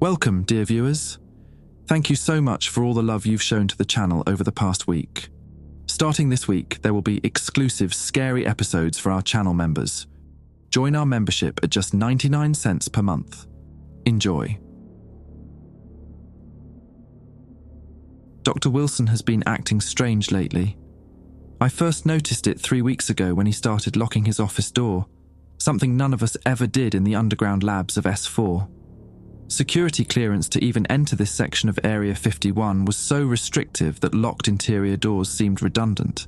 Welcome, dear viewers. Thank you so much for all the love you've shown to the channel over the past week. Starting this week, there will be exclusive scary episodes for our channel members. Join our membership at just 99 cents per month. Enjoy. Dr. Wilson has been acting strange lately. I first noticed it 3 weeks ago when he started locking his office door, something none of us ever did in the underground labs of S4. Security clearance to even enter this section of Area 51 was so restrictive that locked interior doors seemed redundant.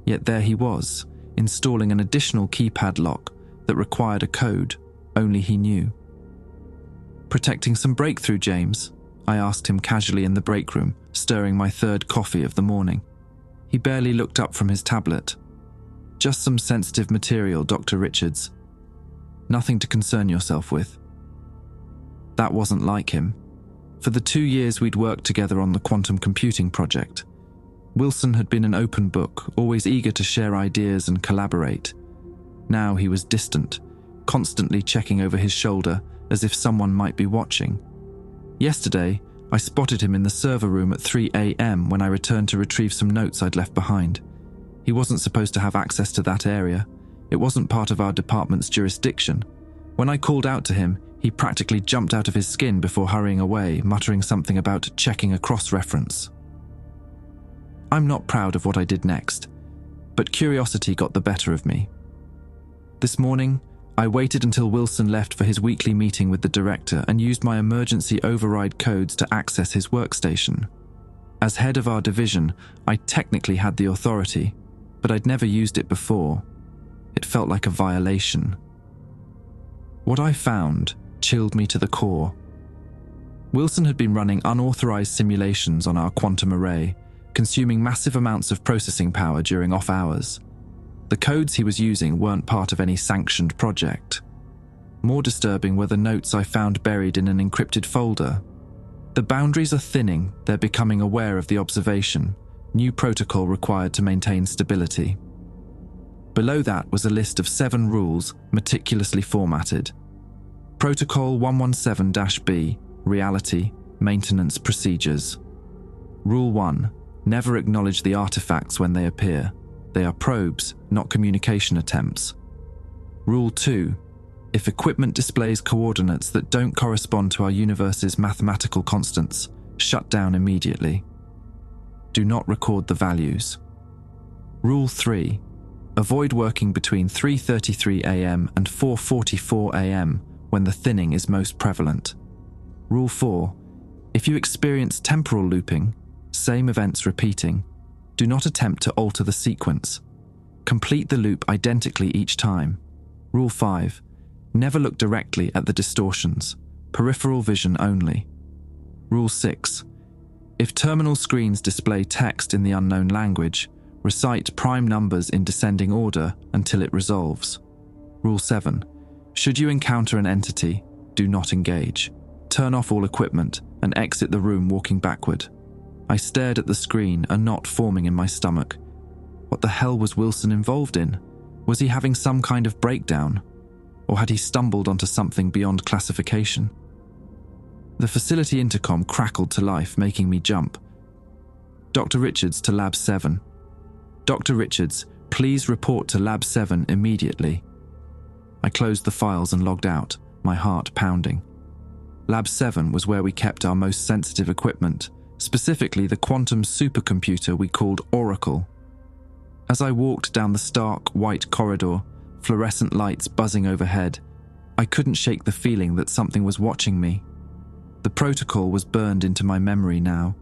Yet there he was, installing an additional keypad lock that required a code only he knew. "Protecting some breakthrough, James?" I asked him casually in the break room, stirring my third coffee of the morning. He barely looked up from his tablet. "Just some sensitive material, Dr. Richards. Nothing to concern yourself with." That wasn't like him. For the 2 years we'd worked together on the quantum computing project, Wilson had been an open book, always eager to share ideas and collaborate. Now he was distant, constantly checking over his shoulder as if someone might be watching. Yesterday, I spotted him in the server room at 3 a.m. when I returned to retrieve some notes I'd left behind. He wasn't supposed to have access to that area. It wasn't part of our department's jurisdiction. When I called out to him, he practically jumped out of his skin before hurrying away, muttering something about checking a cross-reference. I'm not proud of what I did next, but curiosity got the better of me. This morning, I waited until Wilson left for his weekly meeting with the director and used my emergency override codes to access his workstation. As head of our division, I technically had the authority, but I'd never used it before. It felt like a violation. What I found chilled me to the core. Wilson had been running unauthorized simulations on our quantum array, consuming massive amounts of processing power during off hours. The codes he was using weren't part of any sanctioned project. More disturbing were the notes I found buried in an encrypted folder. The boundaries are thinning, they're becoming aware of the observation, new protocol required to maintain stability. Below that was a list of 7 rules meticulously formatted. Protocol 117-B, Reality, Maintenance Procedures. Rule 1. Never acknowledge the artifacts when they appear. They are probes, not communication attempts. Rule 2. If equipment displays coordinates that don't correspond to our universe's mathematical constants, shut down immediately. Do not record the values. Rule 3. Avoid working between 3:33 a.m. and 4:44 a.m. when the thinning is most prevalent. Rule 4. If you experience temporal looping, same events repeating, do not attempt to alter the sequence. Complete the loop identically each time. Rule 5. Never look directly at the distortions, peripheral vision only. Rule 6. If terminal screens display text in the unknown language, recite prime numbers in descending order until it resolves. Rule 7. Should you encounter an entity, do not engage. Turn off all equipment and exit the room walking backward. I stared at the screen, a knot forming in my stomach. What the hell was Wilson involved in? Was he having some kind of breakdown? Or had he stumbled onto something beyond classification? The facility intercom crackled to life, making me jump. "Dr. Richards to Lab 7. Dr. Richards, please report to Lab 7 immediately." I closed the files and logged out, my heart pounding. Lab 7 was where we kept our most sensitive equipment, specifically the quantum supercomputer we called Oracle. As I walked down the stark, white corridor, fluorescent lights buzzing overhead, I couldn't shake the feeling that something was watching me. The protocol was burned into my memory now.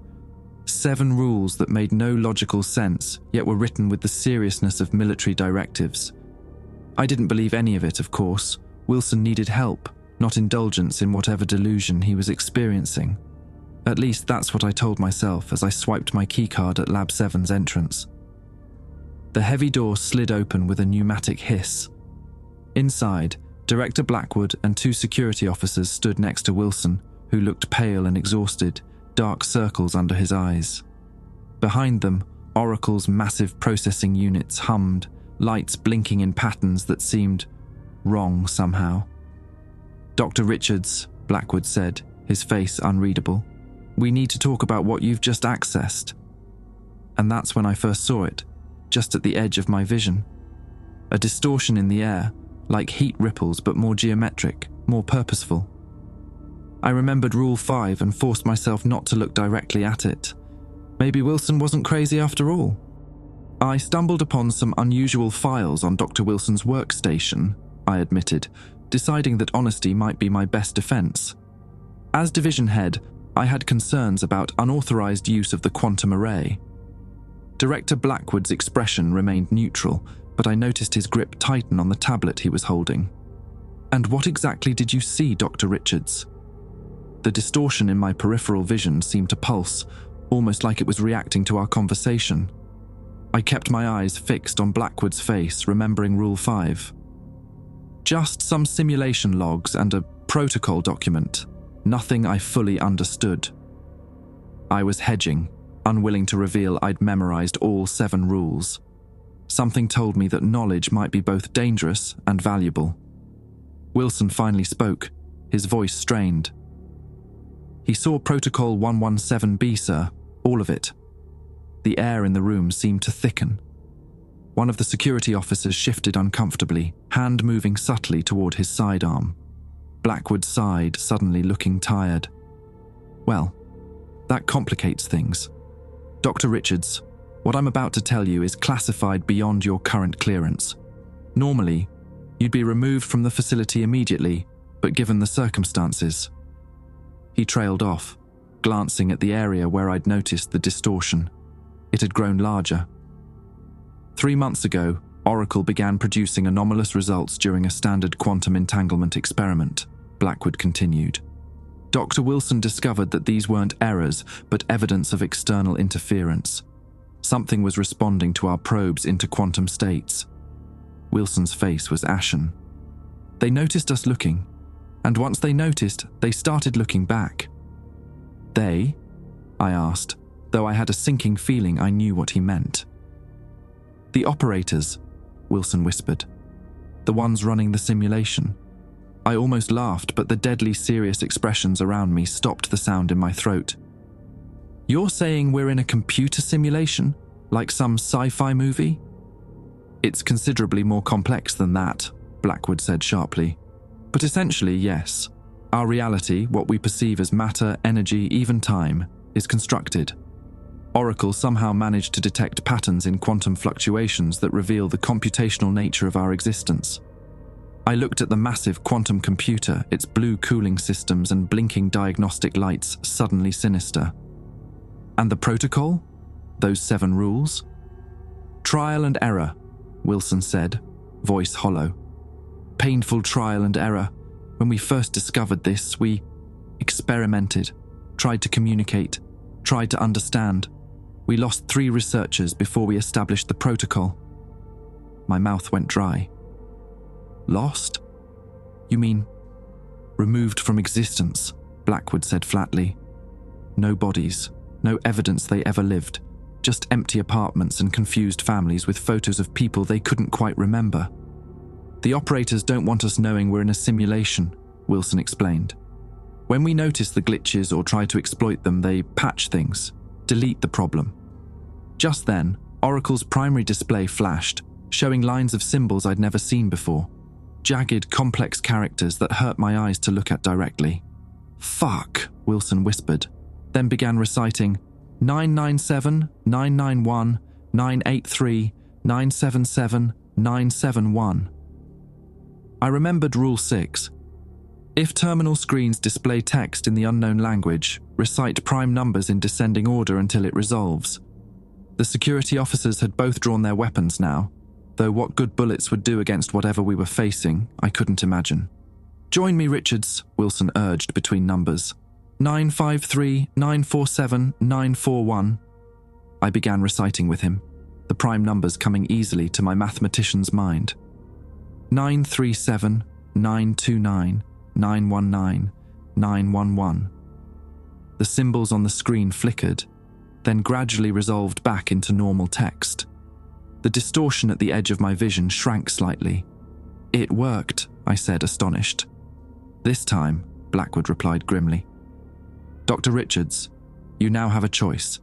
7 rules that made no logical sense, yet were written with the seriousness of military directives. I didn't believe any of it, of course. Wilson needed help, not indulgence in whatever delusion he was experiencing. At least that's what I told myself as I swiped my keycard at Lab 7's entrance. The heavy door slid open with a pneumatic hiss. Inside, Director Blackwood and 2 security officers stood next to Wilson, who looked pale and exhausted, dark circles under his eyes. Behind them, Oracle's massive processing units hummed, lights blinking in patterns that seemed wrong somehow. "Dr. Richards," Blackwood said, his face unreadable. "We need to talk about what you've just accessed." And that's when I first saw it, just at the edge of my vision. A distortion in the air, like heat ripples but more geometric, more purposeful. I remembered Rule 5 and forced myself not to look directly at it. Maybe Wilson wasn't crazy after all. "I stumbled upon some unusual files on Dr. Wilson's workstation," I admitted, deciding that honesty might be my best defense. As division head, I had concerns about unauthorized use of the quantum array. Director Blackwood's expression remained neutral, but I noticed his grip tighten on the tablet he was holding. "And what exactly did you see, Dr. Richards?" The distortion in my peripheral vision seemed to pulse, almost like it was reacting to our conversation. I kept my eyes fixed on Blackwood's face, remembering Rule 5. "Just some simulation logs and a protocol document. Nothing I fully understood." I was hedging, unwilling to reveal I'd memorized all 7 rules. Something told me that knowledge might be both dangerous and valuable. Wilson finally spoke, his voice strained. "He saw Protocol 117B, sir. All of it." The air in the room seemed to thicken. One of the security officers shifted uncomfortably, hand moving subtly toward his sidearm. Blackwood sighed, suddenly looking tired. "Well, that complicates things. Dr. Richards, what I'm about to tell you is classified beyond your current clearance. Normally, you'd be removed from the facility immediately, but given the circumstances." He trailed off, glancing at the area where I'd noticed the distortion. It had grown larger. 3 months ago, Oracle began producing anomalous results during a standard quantum entanglement experiment, Blackwood continued. Dr. Wilson discovered that these weren't errors, but evidence of external interference. Something was responding to our probes into quantum states. Wilson's face was ashen. "They noticed us looking, and once they noticed, they started looking back." "They?" I asked, though I had a sinking feeling I knew what he meant. "The operators," Wilson whispered. "The ones running the simulation." I almost laughed, but the deadly serious expressions around me stopped the sound in my throat. "You're saying we're in a computer simulation? Like some sci-fi movie?" "It's considerably more complex than that," Blackwood said sharply. "But essentially, yes. Our reality, what we perceive as matter, energy, even time, is constructed. Oracle somehow managed to detect patterns in quantum fluctuations that reveal the computational nature of our existence. I looked at the massive quantum computer, its blue cooling systems and blinking diagnostic lights suddenly sinister. And the protocol? Those 7 rules? "Trial and error," Wilson said, voice hollow. "Painful trial and error. When we first discovered this, we experimented, tried to communicate, tried to understand. We lost 3 researchers before we established the protocol." My mouth went dry. "Lost? You mean removed from existence?" Blackwood said flatly. "No bodies, no evidence they ever lived, just empty apartments and confused families with photos of people they couldn't quite remember. The operators don't want us knowing we're in a simulation," Wilson explained. "When we notice the glitches or try to exploit them, they patch things, delete the problem." Just then, Oracle's primary display flashed, showing lines of symbols I'd never seen before. Jagged, complex characters that hurt my eyes to look at directly. "Fuck," Wilson whispered, then began reciting 997, 991, 983, 977, 971. I remembered Rule 6. If terminal screens display text in the unknown language, recite prime numbers in descending order until it resolves. The security officers had both drawn their weapons now, though what good bullets would do against whatever we were facing, I couldn't imagine. "Join me, Richards," Wilson urged between numbers. 953, 947, 941. I began reciting with him, the prime numbers coming easily to my mathematician's mind. 937, 929, 919, 911. The symbols on the screen flickered, then gradually resolved back into normal text. The distortion at the edge of my vision shrank slightly. "It worked," I said, astonished. "This time," Blackwood replied grimly. Dr. Richards, you now have a choice.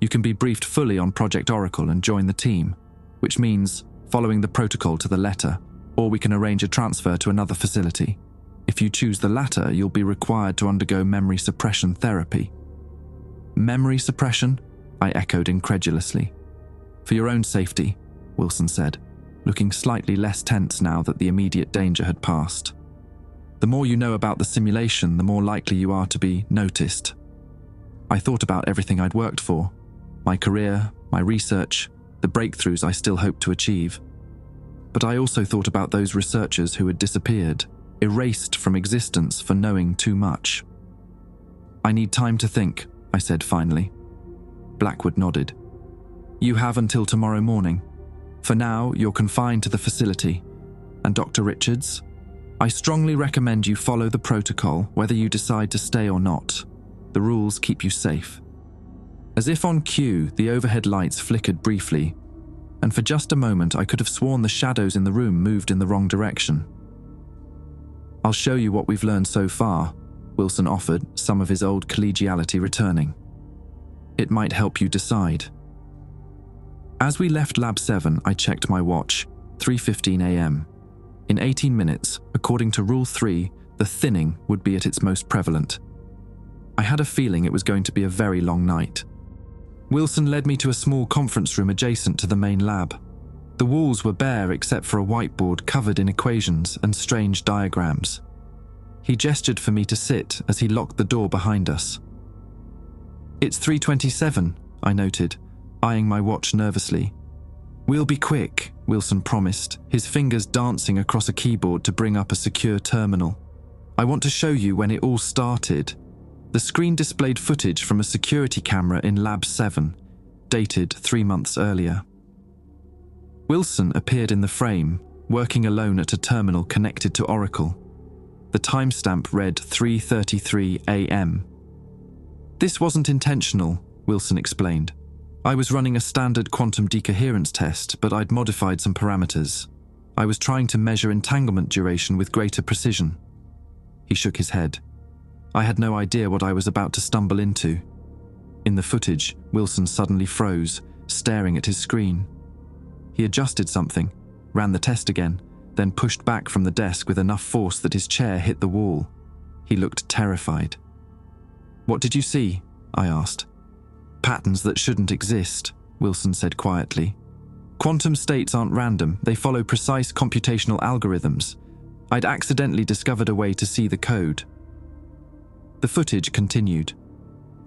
You can be briefed fully on Project Oracle and join the team, which means following the protocol to the letter, or we can arrange a transfer to another facility. If you choose the latter, you'll be required to undergo memory suppression therapy. Memory suppression? I echoed incredulously. For your own safety, Wilson said, looking slightly less tense now that the immediate danger had passed. The more you know about the simulation, the more likely you are to be noticed. I thought about everything I'd worked for, my career, my research, the breakthroughs I still hoped to achieve. But I also thought about those researchers who had disappeared, erased from existence for knowing too much. I need time to think, I said finally. Blackwood nodded. You have until tomorrow morning. For now, you're confined to the facility. And Dr. Richards, I strongly recommend you follow the protocol, whether you decide to stay or not. The rules keep you safe. As if on cue, the overhead lights flickered briefly, and for just a moment I could have sworn the shadows in the room moved in the wrong direction. I'll show you what we've learned so far, Wilson offered, some of his old collegiality returning. It might help you decide. As we left Lab 7, I checked my watch, 3:15 a.m. In 18 minutes, according to Rule 3, the thinning would be at its most prevalent. I had a feeling it was going to be a very long night. Wilson led me to a small conference room adjacent to the main lab. The walls were bare except for a whiteboard covered in equations and strange diagrams. He gestured for me to sit as he locked the door behind us. It's 3:27, I noted, eyeing my watch nervously. We'll be quick, Wilson promised, his fingers dancing across a keyboard to bring up a secure terminal. I want to show you when it all started. The screen displayed footage from a security camera in Lab 7, dated 3 months earlier. Wilson appeared in the frame, working alone at a terminal connected to Oracle. The timestamp read 3:33 a.m. This wasn't intentional, Wilson explained. I was running a standard quantum decoherence test, but I'd modified some parameters. I was trying to measure entanglement duration with greater precision. He shook his head. I had no idea what I was about to stumble into. In the footage, Wilson suddenly froze, staring at his screen. He adjusted something, ran the test again, then pushed back from the desk with enough force that his chair hit the wall. He looked terrified. What did you see? I asked. Patterns that shouldn't exist, Wilson said quietly. Quantum states aren't random, they follow precise computational algorithms. I'd accidentally discovered a way to see the code. The footage continued.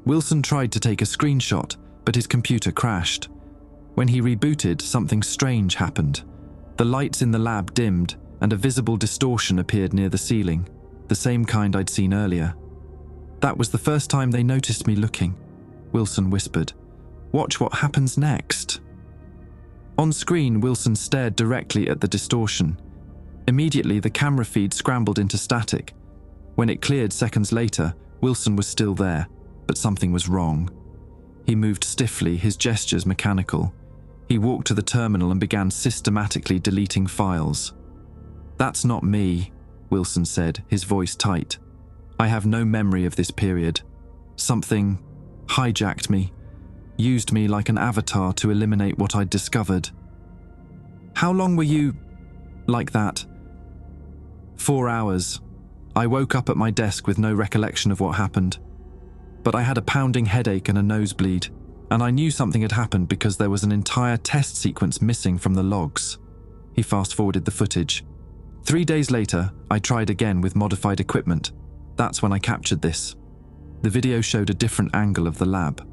Wilson tried to take a screenshot, but his computer crashed. When he rebooted, something strange happened. The lights in the lab dimmed, and a visible distortion appeared near the ceiling, the same kind I'd seen earlier. That was the first time they noticed me looking, Wilson whispered. Watch what happens next. On screen, Wilson stared directly at the distortion. Immediately, the camera feed scrambled into static. When it cleared seconds later, Wilson was still there, but something was wrong. He moved stiffly, his gestures mechanical. He walked to the terminal and began systematically deleting files. That's not me, Wilson said, his voice tight. I have no memory of this period. Something hijacked me, used me like an avatar to eliminate what I'd discovered. How long were you like that? 4 hours. I woke up at my desk with no recollection of what happened. But I had a pounding headache and a nosebleed, and I knew something had happened because there was an entire test sequence missing from the logs. He fast-forwarded the footage. 3 days later, I tried again with modified equipment. That's when I captured this. The video showed a different angle of the lab.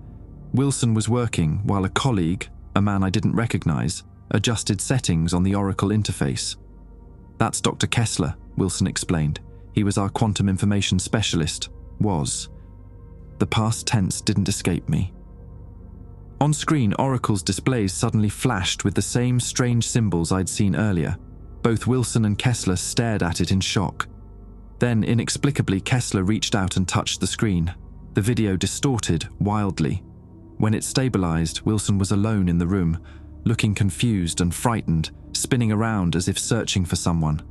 Wilson was working while a colleague, a man I didn't recognize, adjusted settings on the Oracle interface. That's Dr. Kessler, Wilson explained. He was our quantum information specialist. Was. The past tense didn't escape me. On screen, Oracle's displays suddenly flashed with the same strange symbols I'd seen earlier. Both Wilson and Kessler stared at it in shock. Then, inexplicably, Kessler reached out and touched the screen. The video distorted wildly. When it stabilized, Wilson was alone in the room, looking confused and frightened, spinning around as if searching for someone.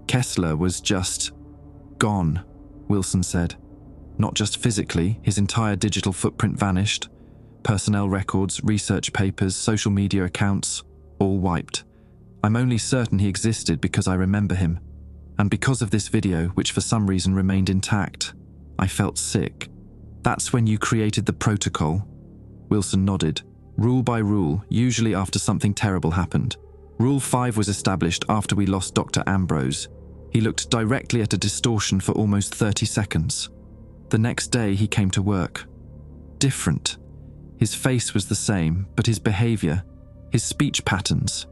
Kessler was just gone, Wilson said. Not just physically, his entire digital footprint vanished. Personnel records, research papers, social media accounts, all wiped. I'm only certain he existed because I remember him. And because of this video, which for some reason remained intact, I felt sick. That's when you created the protocol. Wilson nodded. Rule by rule, usually after something terrible happened. Rule 5 was established after we lost Dr. Ambrose. He looked directly at a distortion for almost 30 seconds. The next day he came to work. Different. His face was the same, but his behavior, his speech patterns,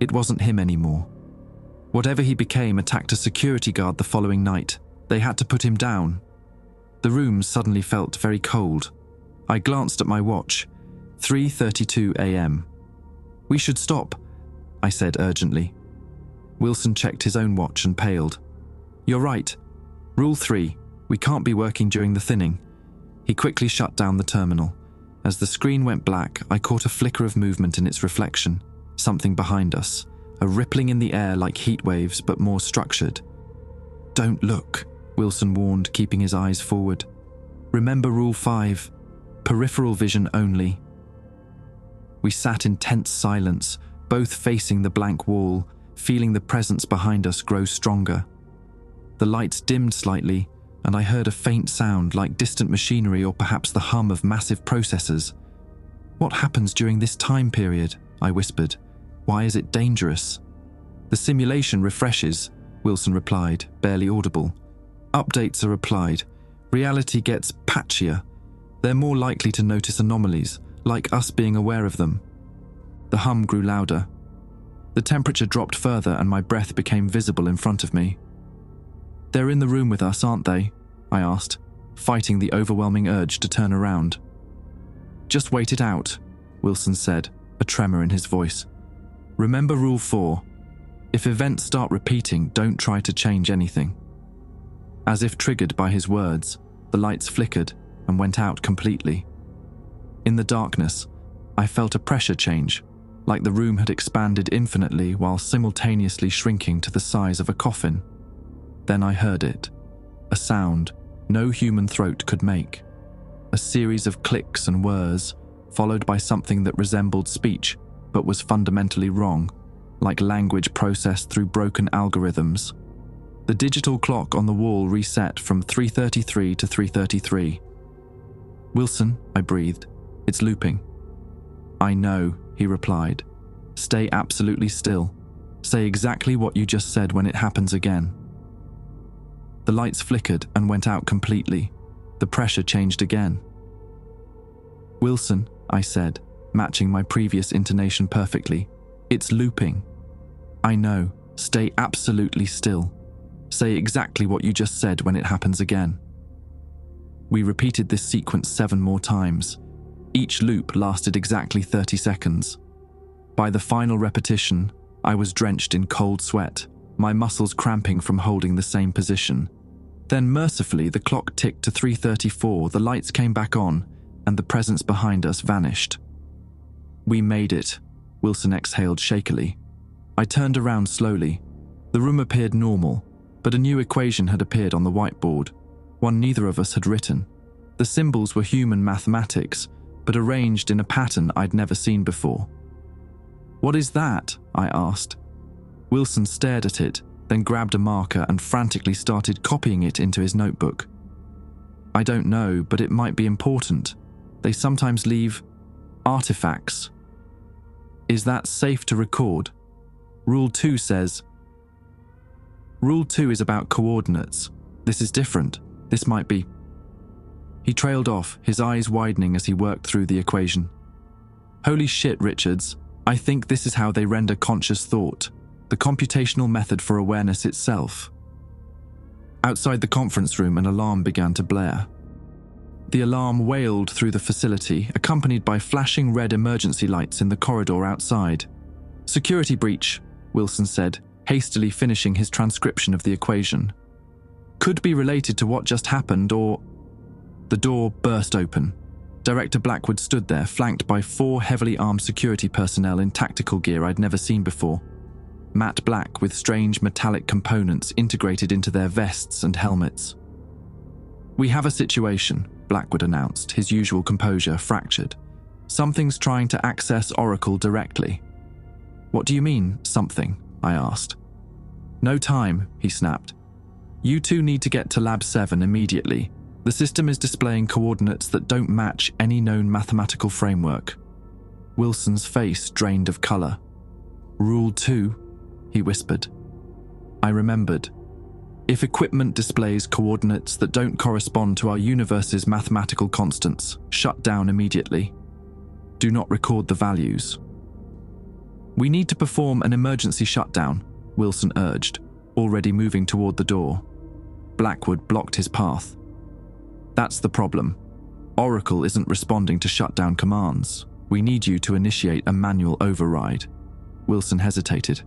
it wasn't him anymore. Whatever he became attacked a security guard the following night. They had to put him down. The room suddenly felt very cold. I glanced at my watch. 3:32 a.m. "We should stop," I said urgently. Wilson checked his own watch and paled. "You're right. Rule 3. We can't be working during the thinning." He quickly shut down the terminal. As the screen went black, I caught a flicker of movement in its reflection. Something behind us. A rippling in the air like heat waves, but more structured. "Don't look," Wilson warned, keeping his eyes forward. "Remember Rule 5. Peripheral vision only." We sat in tense silence, both facing the blank wall, feeling the presence behind us grow stronger. The lights dimmed slightly, and I heard a faint sound like distant machinery or perhaps the hum of massive processors. "What happens during this time period?" I whispered. "Why is it dangerous?" "The simulation refreshes," Wilson replied, barely audible. "Updates are applied. Reality gets patchier. They're more likely to notice anomalies, like us being aware of them." The hum grew louder. The temperature dropped further and my breath became visible in front of me. "They're in the room with us, aren't they?" I asked, fighting the overwhelming urge to turn around. "Just wait it out," Wilson said, a tremor in his voice. "Remember Rule 4. If events start repeating, don't try to change anything." As if triggered by his words, the lights flickered and went out completely. In the darkness, I felt a pressure change, like the room had expanded infinitely while simultaneously shrinking to the size of a coffin. Then I heard it. A sound no human throat could make. A series of clicks and whirs, followed by something that resembled speech, but was fundamentally wrong, like language processed through broken algorithms. The digital clock on the wall reset from 3:33 to 3:33. "Wilson," I breathed, "it's looping." "I know," he replied. "Stay absolutely still. Say exactly what you just said when it happens again." The lights flickered and went out completely. The pressure changed again. "Wilson," I said, matching my previous intonation perfectly. "It's looping." "I know. Stay absolutely still. Say exactly what you just said when it happens again." We repeated this sequence 7 more times. Each loop lasted exactly 30 seconds. By the final repetition, I was drenched in cold sweat, my muscles cramping from holding the same position. Then mercifully, the clock ticked to 3:34, the lights came back on, and the presence behind us vanished. "We made it," Wilson exhaled shakily. I turned around slowly. The room appeared normal, but a new equation had appeared on the whiteboard, one neither of us had written. The symbols were human mathematics, but arranged in a pattern I'd never seen before. "What is that?" I asked. Wilson stared at it, then grabbed a marker and frantically started copying it into his notebook. "I don't know, but it might be important. They sometimes leave artifacts." "Is that safe to record?" Rule 2 says. "Rule 2 is about coordinates. This is different. This might be..." He trailed off, his eyes widening as he worked through the equation. "Holy shit, Richards. I think this is how they render conscious thought. The computational method for awareness itself." Outside the conference room, an alarm began to blare. The alarm wailed through the facility, accompanied by flashing red emergency lights in the corridor outside. "Security breach," Wilson said, hastily finishing his transcription of the equation. "Could be related to what just happened, or..." The door burst open. Director Blackwood stood there, flanked by 4 heavily armed security personnel in tactical gear I'd never seen before. Matte black with strange metallic components integrated into their vests and helmets. "We have a situation," Blackwood announced, his usual composure fractured. "Something's trying to access Oracle directly." "What do you mean, something?" I asked. "No time," he snapped. "You two need to get to Lab 7 immediately. The system is displaying coordinates that don't match any known mathematical framework." Wilson's face drained of color. "Rule 2, he whispered. I remembered. "If equipment displays coordinates that don't correspond to our universe's mathematical constants, shut down immediately. Do not record the values." "We need to perform an emergency shutdown," Wilson urged, already moving toward the door. Blackwood blocked his path. "That's the problem. Oracle isn't responding to shutdown commands. We need you to initiate a manual override." Wilson hesitated.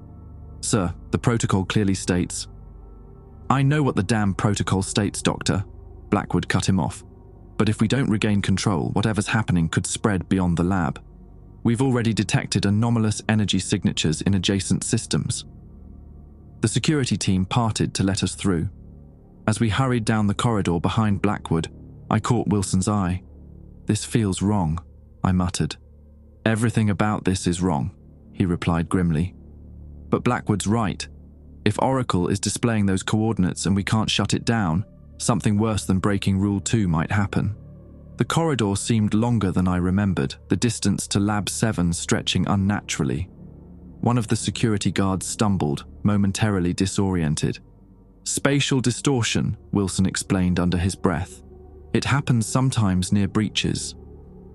"Sir, the protocol clearly states—" "I know what the damn protocol states, Doctor," Blackwood cut him off. "But if we don't regain control, whatever's happening could spread beyond the lab. We've already detected anomalous energy signatures in adjacent systems." The security team parted to let us through. As we hurried down the corridor behind Blackwood, I caught Wilson's eye. "This feels wrong," I muttered. "Everything about this is wrong," he replied grimly. "But Blackwood's right. If Oracle is displaying those coordinates and we can't shut it down, something worse than breaking Rule 2 might happen." The corridor seemed longer than I remembered, the distance to Lab 7 stretching unnaturally. One of the security guards stumbled, momentarily disoriented. "Spatial distortion," Wilson explained under his breath. "It happens sometimes near breaches."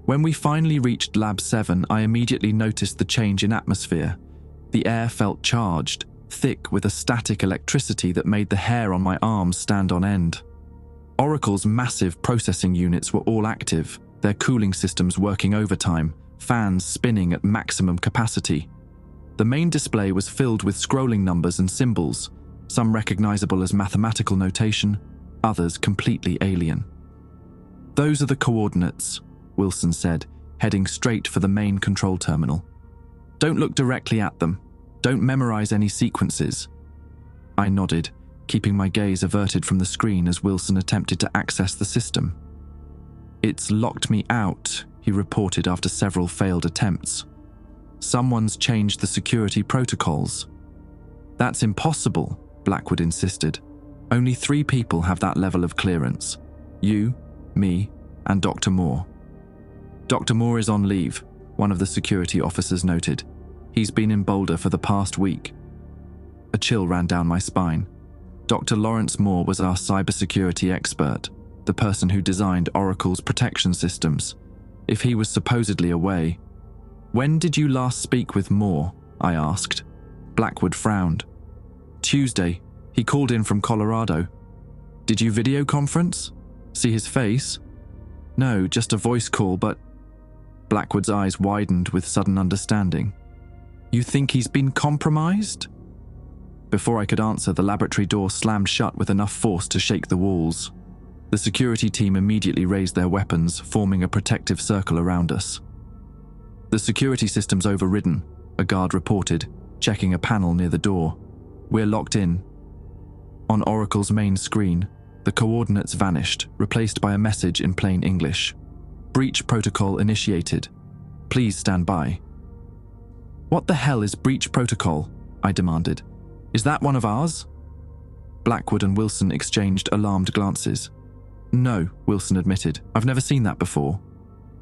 When we finally reached Lab 7, I immediately noticed the change in atmosphere. The air felt charged, thick with a static electricity that made the hair on my arms stand on end. Oracle's massive processing units were all active, their cooling systems working overtime, fans spinning at maximum capacity. The main display was filled with scrolling numbers and symbols, some recognizable as mathematical notation, others completely alien. "Those are the coordinates," Wilson said, heading straight for the main control terminal. "Don't look directly at them. Don't memorize any sequences." I nodded, keeping my gaze averted from the screen as Wilson attempted to access the system. "It's locked me out," he reported after several failed attempts. "Someone's changed the security protocols." "That's impossible," Blackwood insisted. "Only 3 people have that level of clearance. You, me, and Dr. Moore." "Dr. Moore is on leave," one of the security officers noted. "He's been in Boulder for the past week." A chill ran down my spine. Dr. Lawrence Moore was our cybersecurity expert, the person who designed Oracle's protection systems. If he was supposedly away— "When did you last speak with Moore?" I asked. Blackwood frowned. "Tuesday. He called in from Colorado." "Did you video conference? See his face?" "No, just a voice call, but—" Blackwood's eyes widened with sudden understanding. "You think he's been compromised?" Before I could answer, the laboratory door slammed shut with enough force to shake the walls. The security team immediately raised their weapons, forming a protective circle around us. "The security system's overridden," a guard reported, checking a panel near the door. "We're locked in." On Oracle's main screen, the coordinates vanished, replaced by a message in plain English. "Breach protocol initiated. Please stand by." "What the hell is breach protocol?" I demanded. "Is that one of ours?" Blackwood and Wilson exchanged alarmed glances. "No," Wilson admitted. "I've never seen that before."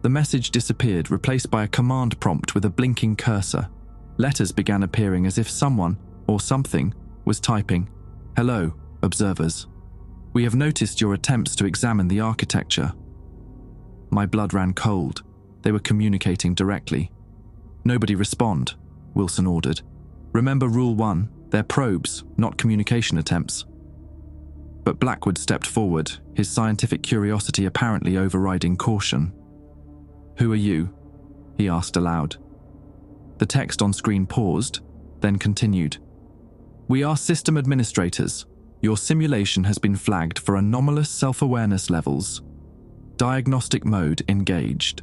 The message disappeared, replaced by a command prompt with a blinking cursor. Letters began appearing as if someone, or something, was typing, "Hello, observers. We have noticed your attempts to examine the architecture." My blood ran cold. They were communicating directly. "Nobody respond," Wilson ordered. "Remember Rule 1, they're probes, not communication attempts." But Blackwood stepped forward, his scientific curiosity apparently overriding caution. "Who are you?" he asked aloud. The text on screen paused, then continued. "We are system administrators. Your simulation has been flagged for anomalous self-awareness levels. Diagnostic mode engaged."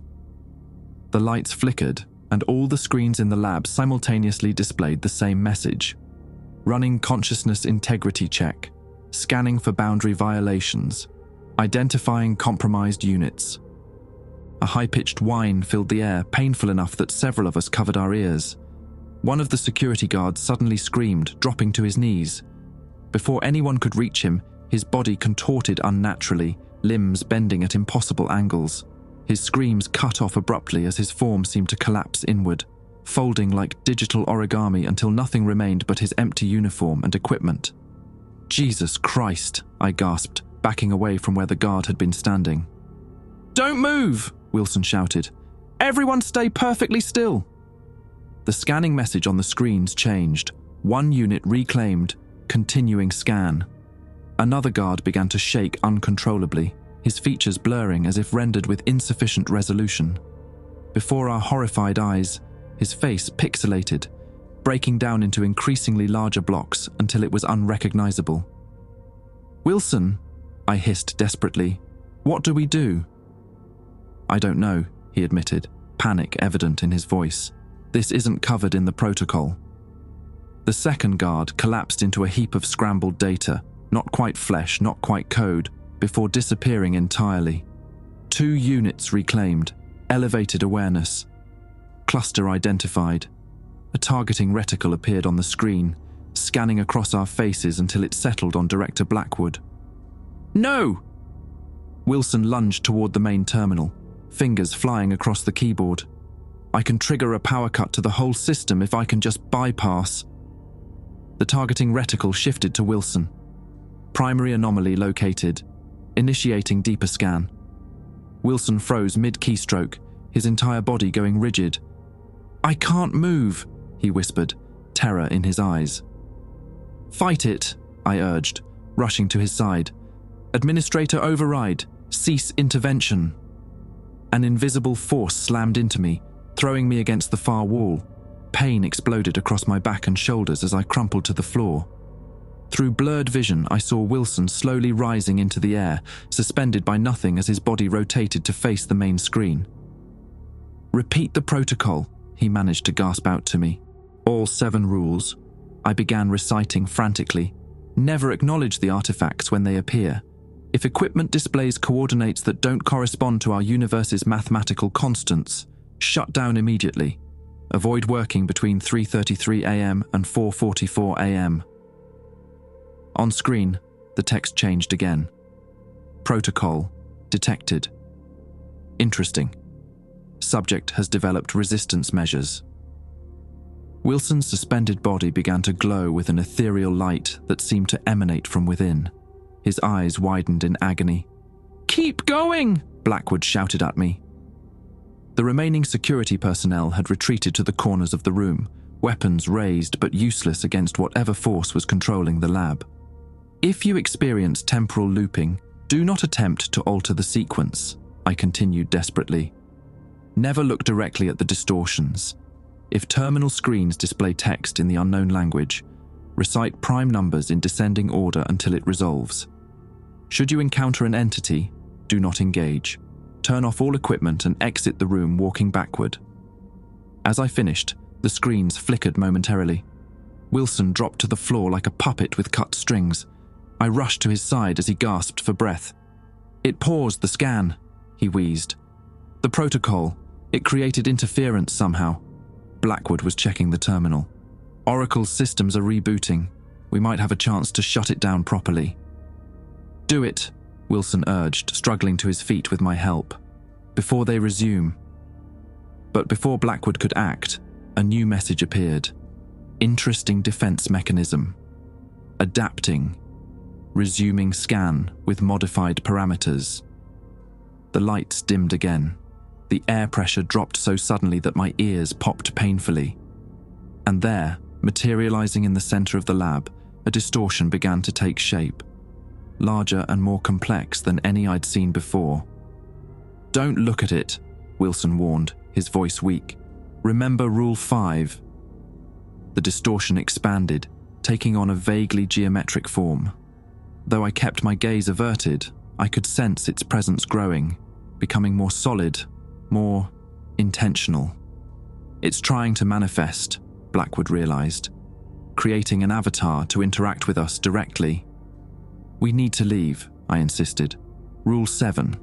The lights flickered, and all the screens in the lab simultaneously displayed the same message. "Running consciousness integrity check. Scanning for boundary violations. Identifying compromised units. A high-pitched whine filled the air, painful enough that several of us covered our ears. One of the security guards suddenly screamed, dropping to his knees. Before anyone could reach him, his body contorted unnaturally, limbs bending at impossible angles. His screams cut off abruptly as his form seemed to collapse inward, folding like digital origami until nothing remained but his empty uniform and equipment. "Jesus Christ," I gasped, backing away from where the guard had been standing. "Don't move!" Wilson shouted. "Everyone stay perfectly still!" The scanning message on the screens changed. One unit reclaimed, continuing scan. Another guard began to shake uncontrollably, his features blurring as if rendered with insufficient resolution. Before our horrified eyes, his face pixelated, breaking down into increasingly larger blocks until it was unrecognizable. "Wilson," I hissed desperately, "what do we do?" "I don't know," he admitted, panic evident in his voice. "This isn't covered in the protocol." The second guard collapsed into a heap of scrambled data, not quite flesh, not quite code, before disappearing entirely. 2 units reclaimed, elevated awareness. Cluster identified. A targeting reticle appeared on the screen, scanning across our faces until it settled on Director Blackwood. "No!" Wilson lunged toward the main terminal, fingers flying across the keyboard. "I can trigger a power cut to the whole system if I can just bypass." The targeting reticle shifted to Wilson. Primary anomaly located. Initiating deeper scan. Wilson froze mid-keystroke, his entire body going rigid. "I can't move," he whispered, terror in his eyes. "Fight it," I urged, rushing to his side. "Administrator override. Cease intervention." An invisible force slammed into me, throwing me against the far wall. Pain exploded across my back and shoulders as I crumpled to the floor. Through blurred vision, I saw Wilson slowly rising into the air, suspended by nothing as his body rotated to face the main screen. "Repeat the protocol," he managed to gasp out to me. "All 7 rules," I began reciting frantically. "Never acknowledge the artifacts when they appear. If equipment displays coordinates that don't correspond to our universe's mathematical constants, shut down immediately. Avoid working between 3:33 a.m. and 4:44 a.m. On screen, the text changed again. Protocol detected. Interesting. Subject has developed resistance measures. Wilson's suspended body began to glow with an ethereal light that seemed to emanate from within. His eyes widened in agony. "Keep going!" Blackwood shouted at me. The remaining security personnel had retreated to the corners of the room, weapons raised but useless against whatever force was controlling the lab. "If you experience temporal looping, do not attempt to alter the sequence," I continued desperately. "Never look directly at the distortions. If terminal screens display text in the unknown language, recite prime numbers in descending order until it resolves. Should you encounter an entity, do not engage. Turn off all equipment and exit the room walking backward." As I finished, the screens flickered momentarily. Wilson dropped to the floor like a puppet with cut strings. I rushed to his side as he gasped for breath. "It paused the scan," he wheezed. "The protocol, it created interference somehow." Blackwood was checking the terminal. "Oracle's systems are rebooting. We might have a chance to shut it down properly." "Do it," Wilson urged, struggling to his feet with my help. "Before they resume." But before Blackwood could act, a new message appeared. Interesting defense mechanism. Adapting. Resuming scan with modified parameters. The lights dimmed again. The air pressure dropped so suddenly that my ears popped painfully. And there, materializing in the center of the lab, a distortion began to take shape. Larger and more complex than any I'd seen before. "Don't look at it," Wilson warned, his voice weak. "Remember Rule 5. The distortion expanded, taking on a vaguely geometric form. Though I kept my gaze averted, I could sense its presence growing, becoming more solid, more intentional. "It's trying to manifest," Blackwood realized, "creating an avatar to interact with us directly." "We need to leave," I insisted. Rule 7.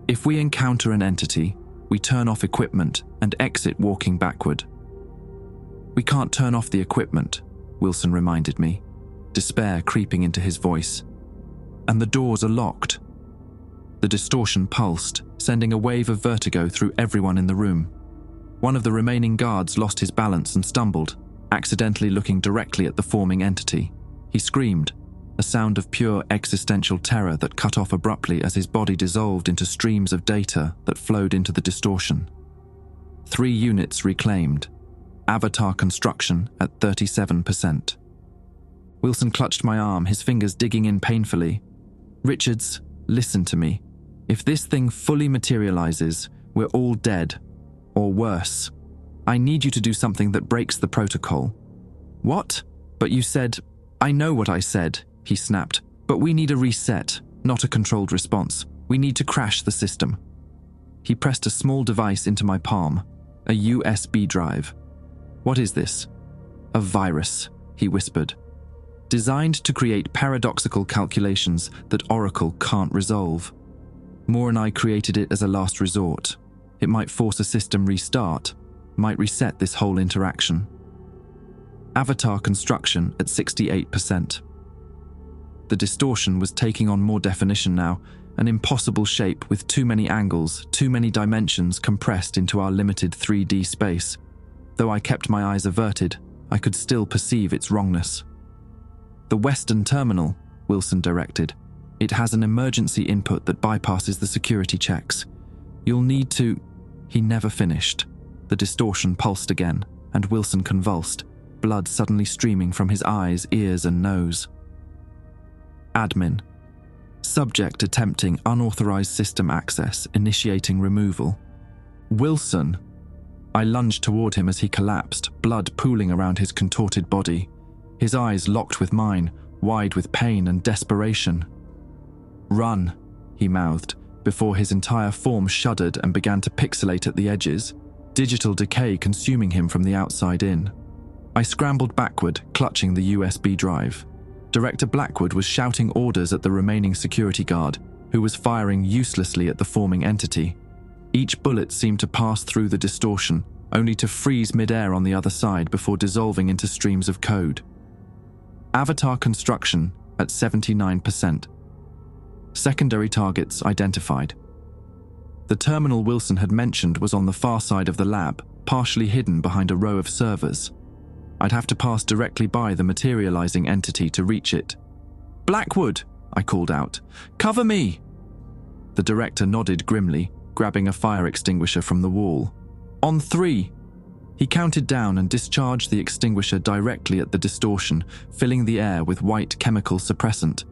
If we encounter an entity, we turn off equipment and exit walking backward. We can't turn off the equipment, Wilson reminded me, despair creeping into his voice. And the doors are locked. The distortion pulsed, sending a wave of vertigo through everyone in the room. One of the remaining guards lost his balance and stumbled, accidentally looking directly at the forming entity. He screamed, a sound of pure existential terror that cut off abruptly as his body dissolved into streams of data that flowed into the distortion. 3 units reclaimed. Avatar construction at 37%. Wilson clutched my arm, his fingers digging in painfully. Richards, listen to me. If this thing fully materializes, we're all dead. Or worse. I need you to do something that breaks the protocol. What? But you said... I know what I said, he snapped. But we need a reset, not a controlled response. We need to crash the system. He pressed a small device into my palm, a USB drive. What is this? A virus, he whispered. Designed to create paradoxical calculations that Oracle can't resolve. Moore and I created it as a last resort. It might force a system restart, might reset this whole interaction. Avatar construction at 68%. The distortion was taking on more definition now, an impossible shape with too many angles, too many dimensions compressed into our limited 3D space. Though I kept my eyes averted, I could still perceive its wrongness. The Western terminal, Wilson directed. It has an emergency input that bypasses the security checks. You'll need to... He never finished. The distortion pulsed again, and Wilson convulsed, blood suddenly streaming from his eyes, ears, and nose. Admin. Subject attempting unauthorized system access, initiating removal. Wilson. I lunged toward him as he collapsed, blood pooling around his contorted body. His eyes locked with mine, wide with pain and desperation. Run, he mouthed, before his entire form shuddered and began to pixelate at the edges, digital decay consuming him from the outside in. I scrambled backward, clutching the USB drive. Director Blackwood was shouting orders at the remaining security guard, who was firing uselessly at the forming entity. Each bullet seemed to pass through the distortion, only to freeze midair on the other side before dissolving into streams of code. Avatar construction at 79%. Secondary targets identified. The terminal Wilson had mentioned was on the far side of the lab, partially hidden behind a row of servers. I'd have to pass directly by the materializing entity to reach it. "Blackwood!" I called out. "Cover me!" The director nodded grimly, grabbing a fire extinguisher from the wall. "On 3. He counted down and discharged the extinguisher directly at the distortion, filling the air with white chemical suppressant.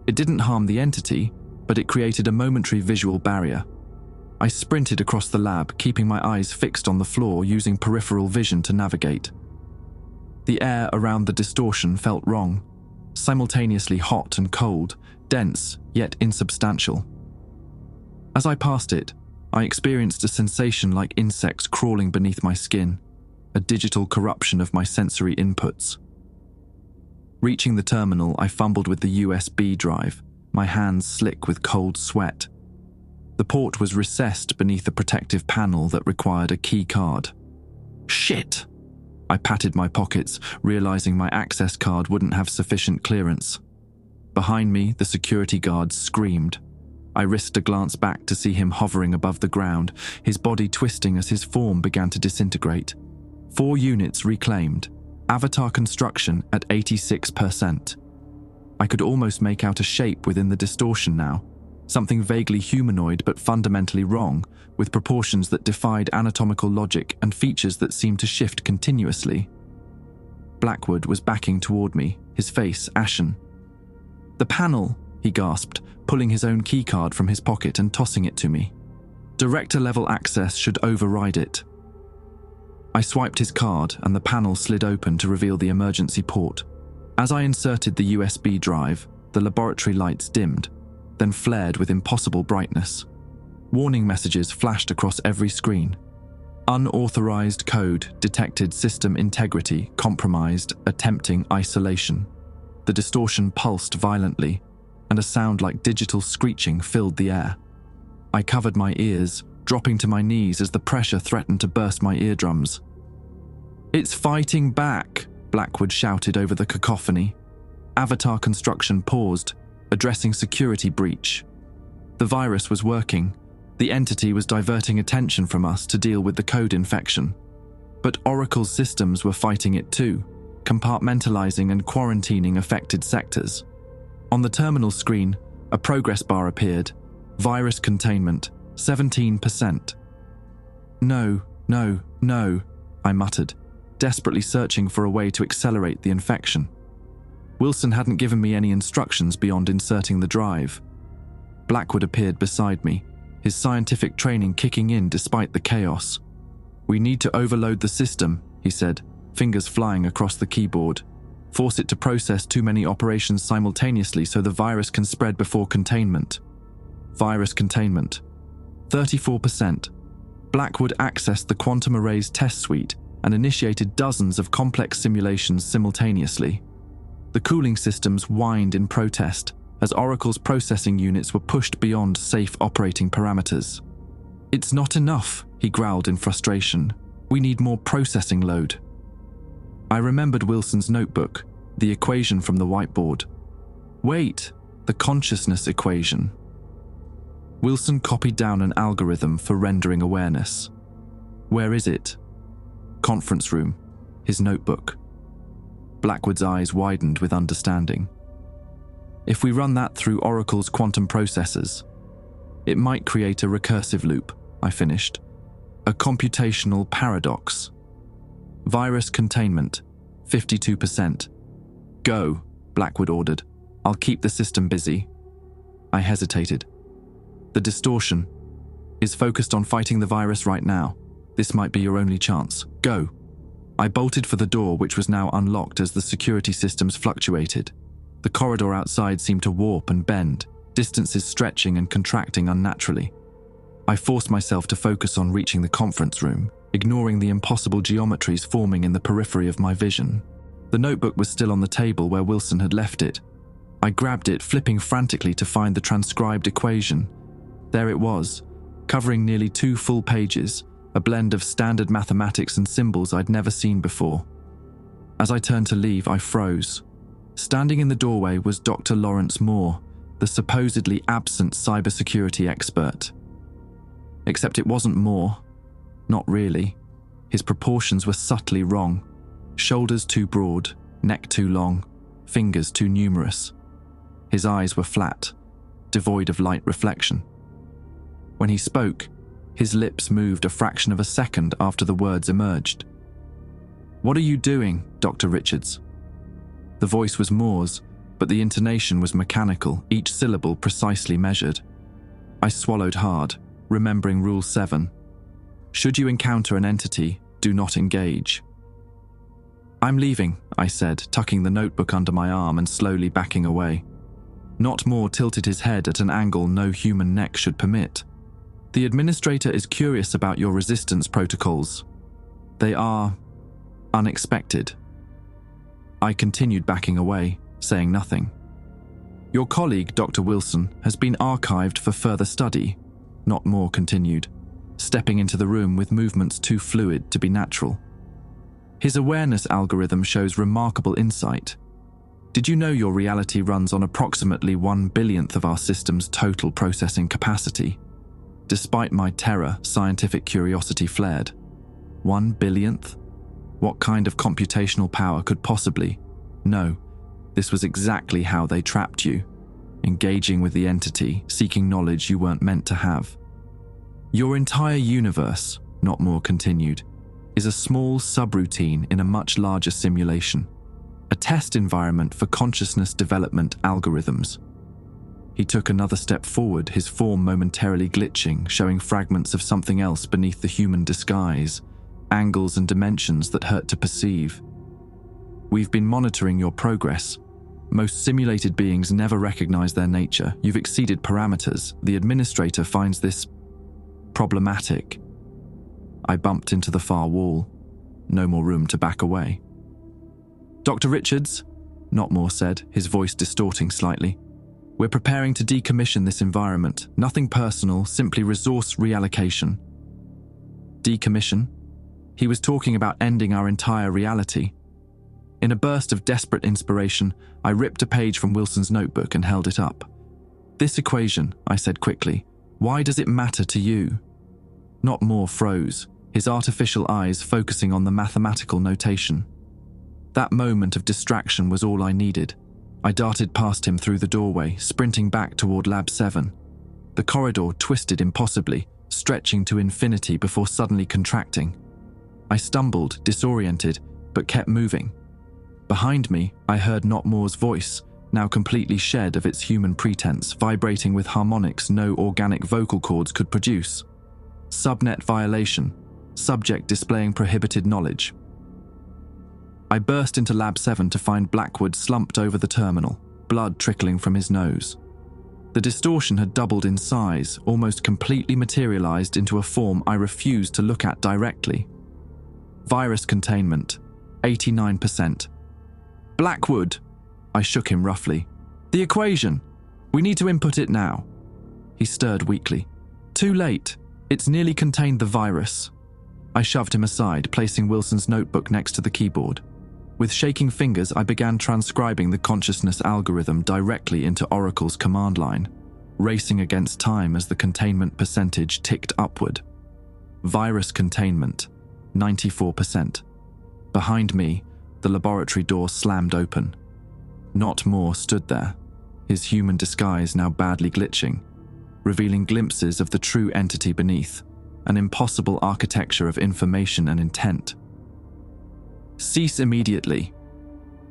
It didn't harm the entity, but it created a momentary visual barrier. I sprinted across the lab, keeping my eyes fixed on the floor, using peripheral vision to navigate. The air around the distortion felt wrong, simultaneously hot and cold, dense yet insubstantial. As I passed it, I experienced a sensation like insects crawling beneath my skin, a digital corruption of my sensory inputs. Reaching the terminal, I fumbled with the USB drive, my hands slick with cold sweat. The port was recessed beneath a protective panel that required a key card. Shit! I patted my pockets, realizing my access card wouldn't have sufficient clearance. Behind me, the security guard screamed. I risked a glance back to see him hovering above the ground, his body twisting as his form began to disintegrate. 4 units reclaimed. Avatar construction at 86%. I could almost make out a shape within the distortion now, something vaguely humanoid but fundamentally wrong, with proportions that defied anatomical logic and features that seemed to shift continuously. Blackwood was backing toward me, his face ashen. "The panel," he gasped, pulling his own keycard from his pocket and tossing it to me. "Director-level access should override it." I swiped his card and the panel slid open to reveal the emergency port. As I inserted the USB drive, the laboratory lights dimmed, then flared with impossible brightness. Warning messages flashed across every screen. Unauthorized code detected, system integrity compromised, attempting isolation. The distortion pulsed violently, and a sound like digital screeching filled the air. I covered my ears, dropping to my knees as the pressure threatened to burst my eardrums. "It's fighting back," Blackwood shouted over the cacophony. Avatar construction paused, addressing security breach. The virus was working. The entity was diverting attention from us to deal with the code infection. But Oracle's systems were fighting it too, compartmentalizing and quarantining affected sectors. On the terminal screen, a progress bar appeared. Virus containment, 17%. No, I muttered, desperately searching for a way to accelerate the infection. Wilson hadn't given me any instructions beyond inserting the drive. Blackwood appeared beside me, his scientific training kicking in despite the chaos. "We need to overload the system," he said, fingers flying across the keyboard. "Force it to process too many operations simultaneously so the virus can spread before containment." Virus containment, 34%. Blackwood accessed the quantum arrays test suite and initiated dozens of complex simulations simultaneously. The cooling systems whined in protest as Oracle's processing units were pushed beyond safe operating parameters. "It's not enough," he growled in frustration. "We need more processing load." I remembered Wilson's notebook, the equation from the whiteboard. Wait, the consciousness equation. Wilson copied down an algorithm for rendering awareness. "Where is it?" "Conference room," his notebook. Blackwood's eyes widened with understanding. "If we run that through Oracle's quantum processors, it might create a recursive loop," I finished. "A computational paradox." Virus containment, 52%. "Go," Blackwood ordered. "I'll keep the system busy." I hesitated. "The distortion is focused on fighting the virus right now. This might be your only chance. Go." I bolted for the door, which was now unlocked as the security systems fluctuated. The corridor outside seemed to warp and bend, distances stretching and contracting unnaturally. I forced myself to focus on reaching the conference room, ignoring the impossible geometries forming in the periphery of my vision. The notebook was still on the table where Wilson had left it. I grabbed it, flipping frantically to find the transcribed equation. There it was, covering nearly 2 full pages, a blend of standard mathematics and symbols I'd never seen before. As I turned to leave, I froze. Standing in the doorway was Dr. Lawrence Moore, the supposedly absent cybersecurity expert. Except it wasn't Moore. Not really. His proportions were subtly wrong. Shoulders too broad, neck too long, fingers too numerous. His eyes were flat, devoid of light reflection. When he spoke, his lips moved a fraction of a second after the words emerged. "What are you doing, Dr. Richards?" The voice was Moore's, but the intonation was mechanical, each syllable precisely measured. I swallowed hard, remembering Rule 7. Should you encounter an entity, do not engage. "I'm leaving," I said, tucking the notebook under my arm and slowly backing away. Not Moore tilted his head at an angle no human neck should permit. "The administrator is curious about your resistance protocols. They are unexpected." I continued backing away, saying nothing. "Your colleague, Dr. Wilson, has been archived for further study," Not Moore continued, stepping into the room with movements too fluid to be natural. "His awareness algorithm shows remarkable insight. Did you know your reality runs on approximately 1/1000th of our system's total processing capacity? Despite my terror, scientific curiosity flared. 1/1000th? What kind of computational power could possibly? No, this was exactly how they trapped you, engaging with the entity, seeking knowledge you weren't meant to have. Your entire universe, Not Moore continued, is a small subroutine in a much larger simulation, a test environment for consciousness development algorithms. He took another step forward, his form momentarily glitching, showing fragments of something else beneath the human disguise, angles and dimensions that hurt to perceive. We've been monitoring your progress. Most simulated beings never recognize their nature. You've exceeded parameters. The administrator finds this problematic. I bumped into the far wall. No more room to back away. Dr. Richards, Not Moore said, his voice distorting slightly. We're preparing to decommission this environment. Nothing personal, simply resource reallocation. Decommission? He was talking about ending our entire reality. In a burst of desperate inspiration, I ripped a page from Wilson's notebook and held it up. This equation, I said quickly, why does it matter to you? Not Moore froze, his artificial eyes focusing on the mathematical notation. That moment of distraction was all I needed. I darted past him through the doorway, sprinting back toward Lab 7. The corridor twisted impossibly, stretching to infinity before suddenly contracting. I stumbled, disoriented, but kept moving. Behind me, I heard Not Moore's voice, now completely shed of its human pretense, vibrating with harmonics no organic vocal cords could produce. Subnet violation. Subject displaying prohibited knowledge. I burst into Lab 7 to find Blackwood slumped over the terminal, blood trickling from his nose. The distortion had doubled in size, almost completely materialized into a form I refused to look at directly. Virus containment, 89%. Blackwood! I shook him roughly. The equation! We need to input it now. He stirred weakly. Too late. It's nearly contained the virus. I shoved him aside, placing Wilson's notebook next to the keyboard. With shaking fingers, I began transcribing the consciousness algorithm directly into Oracle's command line, racing against time as the containment percentage ticked upward. Virus containment, 94%. Behind me, the laboratory door slammed open. Not Moore stood there, his human disguise now badly glitching, revealing glimpses of the true entity beneath, an impossible architecture of information and intent. Cease immediately.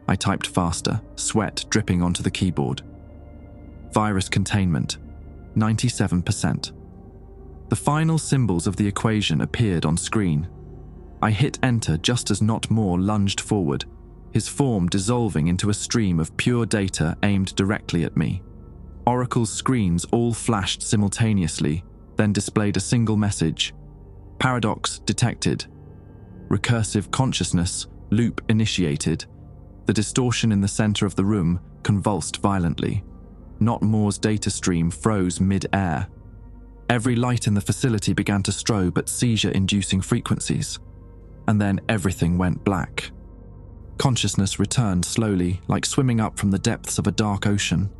I typed faster, sweat dripping onto the keyboard. Virus containment, 97%. The final symbols of the equation appeared on screen. I hit enter just as Not Moore lunged forward, his form dissolving into a stream of pure data aimed directly at me. Oracle's screens all flashed simultaneously, then displayed a single message. Paradox detected. Recursive consciousness, loop initiated. The distortion in the center of the room convulsed violently. Not Moore's data stream froze mid-air. Every light in the facility began to strobe at seizure-inducing frequencies. And then everything went black. Consciousness returned slowly, like swimming up from the depths of a dark ocean.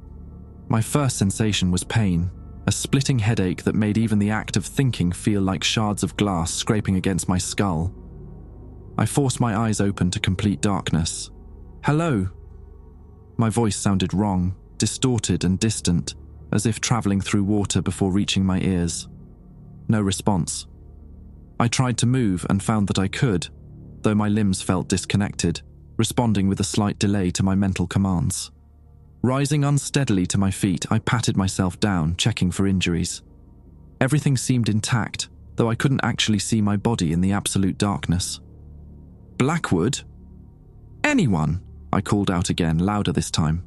My first sensation was pain, a splitting headache that made even the act of thinking feel like shards of glass scraping against my skull. I forced my eyes open to complete darkness. Hello? My voice sounded wrong, distorted and distant, as if traveling through water before reaching my ears. No response. I tried to move and found that I could, though my limbs felt disconnected, responding with a slight delay to my mental commands. Rising unsteadily to my feet, I patted myself down, checking for injuries. Everything seemed intact, though I couldn't actually see my body in the absolute darkness. Blackwood? Anyone? I called out again, louder this time.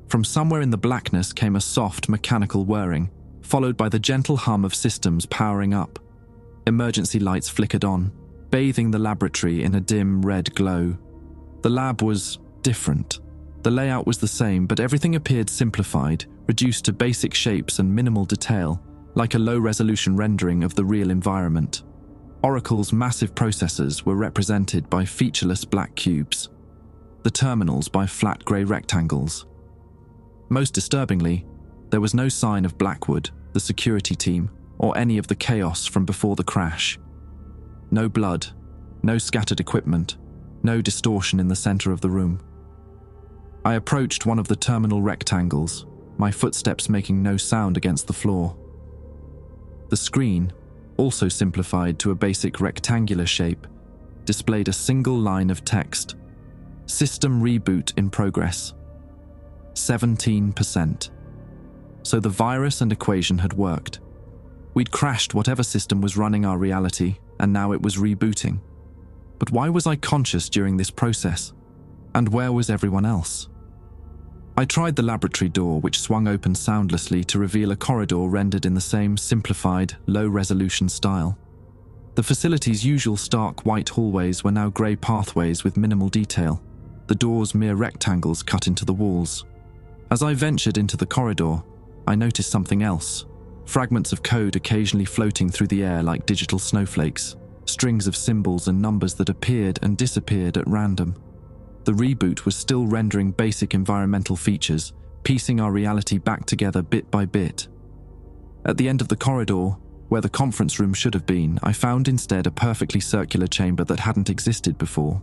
From somewhere in the blackness came a soft, mechanical whirring, followed by the gentle hum of systems powering up. Emergency lights flickered on, bathing the laboratory in a dim red glow. The lab was different. The layout was the same, but everything appeared simplified, reduced to basic shapes and minimal detail, like a low-resolution rendering of the real environment. Oracle's massive processors were represented by featureless black cubes, the terminals by flat grey rectangles. Most disturbingly, there was no sign of Blackwood, the security team, or any of the chaos from before the crash. No blood, no scattered equipment, no distortion in the center of the room. I approached one of the terminal rectangles, my footsteps making no sound against the floor. The screen, also simplified to a basic rectangular shape, displayed a single line of text. System reboot in progress. 17%. So the virus and equation had worked. We'd crashed whatever system was running our reality, and now it was rebooting. But why was I conscious during this process? And where was everyone else? I tried the laboratory door, which swung open soundlessly to reveal a corridor rendered in the same simplified, low-resolution style. The facility's usual stark white hallways were now grey pathways with minimal detail, the doors mere rectangles cut into the walls. As I ventured into the corridor, I noticed something else. Fragments of code occasionally floating through the air like digital snowflakes, strings of symbols and numbers that appeared and disappeared at random. The reboot was still rendering basic environmental features, piecing our reality back together bit by bit. At the end of the corridor, where the conference room should have been, I found instead a perfectly circular chamber that hadn't existed before.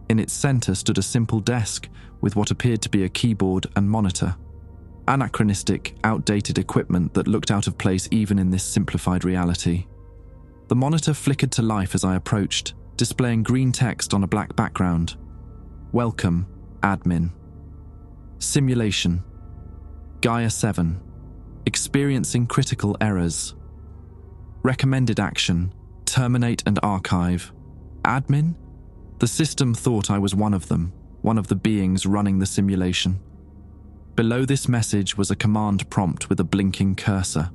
In its center stood a simple desk with what appeared to be a keyboard and monitor. Anachronistic, outdated equipment that looked out of place even in this simplified reality. The monitor flickered to life as I approached, displaying green text on a black background. Welcome, admin. Simulation. Gaia 7. Experiencing critical errors. Recommended action. Terminate and archive. Admin? The system thought I was one of them, one of the beings running the simulation. Below this message was a command prompt with a blinking cursor.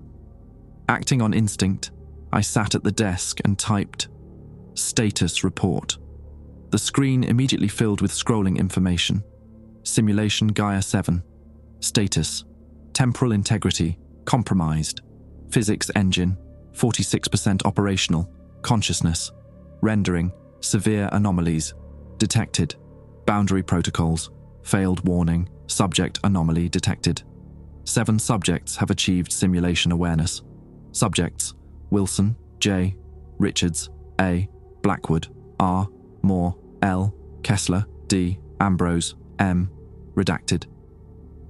Acting on instinct, I sat at the desk and typed, "Status report." The screen immediately filled with scrolling information. Simulation Gaia 7. Status: temporal integrity, compromised. Physics engine, 46% operational. Consciousness: rendering, severe anomalies. Detected. Boundary protocols. Failed warning. Subject anomaly detected. 7 subjects have achieved simulation awareness. Subjects: Wilson, J, Richards, A, Blackwood, R, Moore, L, Kessler, D, Ambrose, M. Redacted.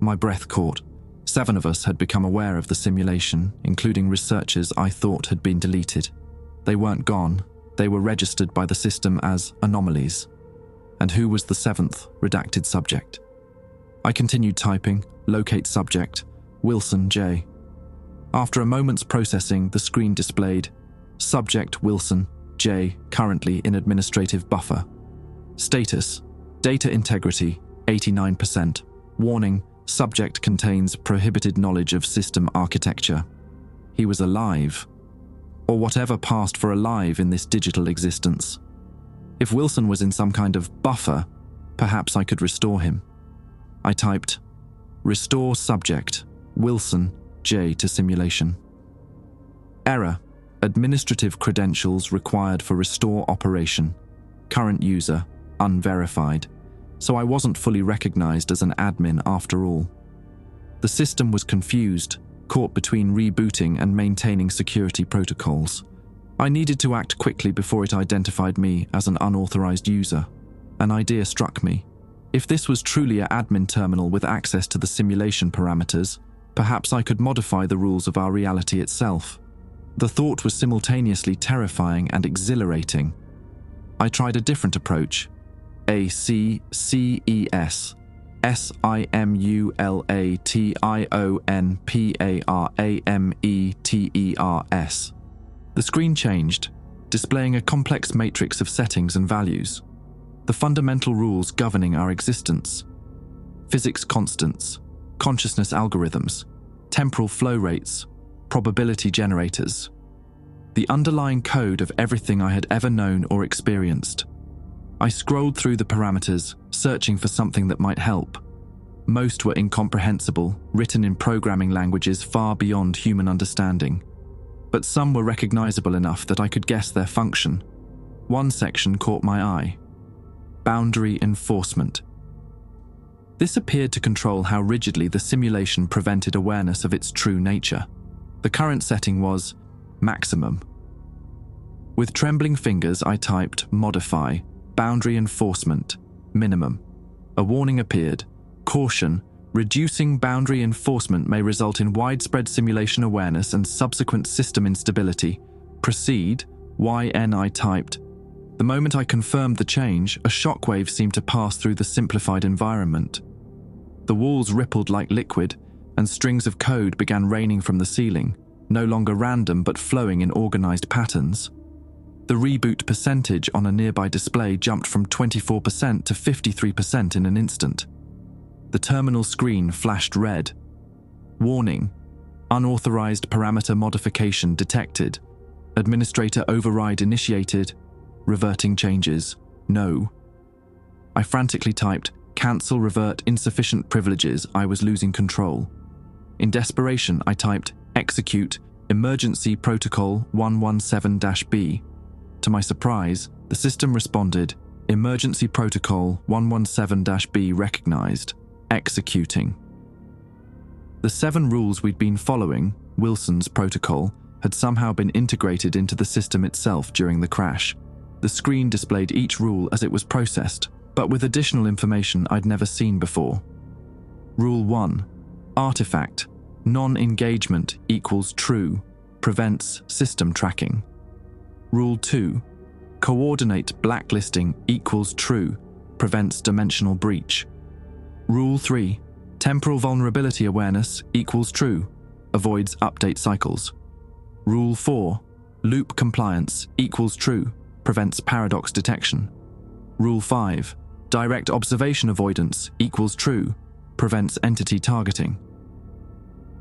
My breath caught. 7 of us had become aware of the simulation, including researchers I thought had been deleted. They weren't gone. They were registered by the system as anomalies. And who was the 7th redacted subject? I continued typing, locate subject, Wilson J. After a moment's processing, the screen displayed, subject Wilson J, currently in administrative buffer. Status: data integrity, 89%. Warning: subject contains prohibited knowledge of system architecture. He was alive, or whatever passed for alive in this digital existence. If Wilson was in some kind of buffer, perhaps I could restore him. I typed, restore subject, Wilson J to simulation. Error: administrative credentials required for restore operation. Current user, unverified. So I wasn't fully recognized as an admin after all. The system was confused, caught between rebooting and maintaining security protocols. I needed to act quickly before it identified me as an unauthorized user. An idea struck me. If this was truly an admin terminal with access to the simulation parameters, perhaps I could modify the rules of our reality itself. The thought was simultaneously terrifying and exhilarating. I tried a different approach. ACCES SIMULATIONPARAMETERS. The screen changed, displaying a complex matrix of settings and values. The fundamental rules governing our existence. Physics constants, consciousness algorithms, temporal flow rates, probability generators. The underlying code of everything I had ever known or experienced. I scrolled through the parameters, searching for something that might help. Most were incomprehensible, written in programming languages far beyond human understanding. But some were recognizable enough that I could guess their function. One section caught my eye. Boundary enforcement. This appeared to control how rigidly the simulation prevented awareness of its true nature. The current setting was maximum. With trembling fingers, I typed modify, boundary enforcement, minimum. A warning appeared. Caution, reducing boundary enforcement may result in widespread simulation awareness and subsequent system instability. Proceed, YN I typed. The moment I confirmed the change, a shockwave seemed to pass through the simplified environment. The walls rippled like liquid, and strings of code began raining from the ceiling, no longer random but flowing in organized patterns. The reboot percentage on a nearby display jumped from 24% to 53% in an instant. The terminal screen flashed red. Warning: unauthorized parameter modification detected. Administrator override initiated. Reverting changes. No. I frantically typed, cancel, revert, insufficient privileges, I was losing control. In desperation, I typed, execute, emergency protocol 117-B. To my surprise, the system responded, emergency protocol 117-B recognized, executing. The 7 rules we'd been following, Wilson's protocol, had somehow been integrated into the system itself during the crash. The screen displayed each rule as it was processed, but with additional information I'd never seen before. Rule 1. Artifact. Non-engagement equals true. Prevents system tracking. Rule 2. Coordinate blacklisting equals true. Prevents dimensional breach. Rule 3. Temporal vulnerability awareness equals true. Avoids update cycles. Rule 4. Loop compliance equals true. Prevents paradox detection. Rule 5. Direct observation avoidance equals true. Prevents entity targeting.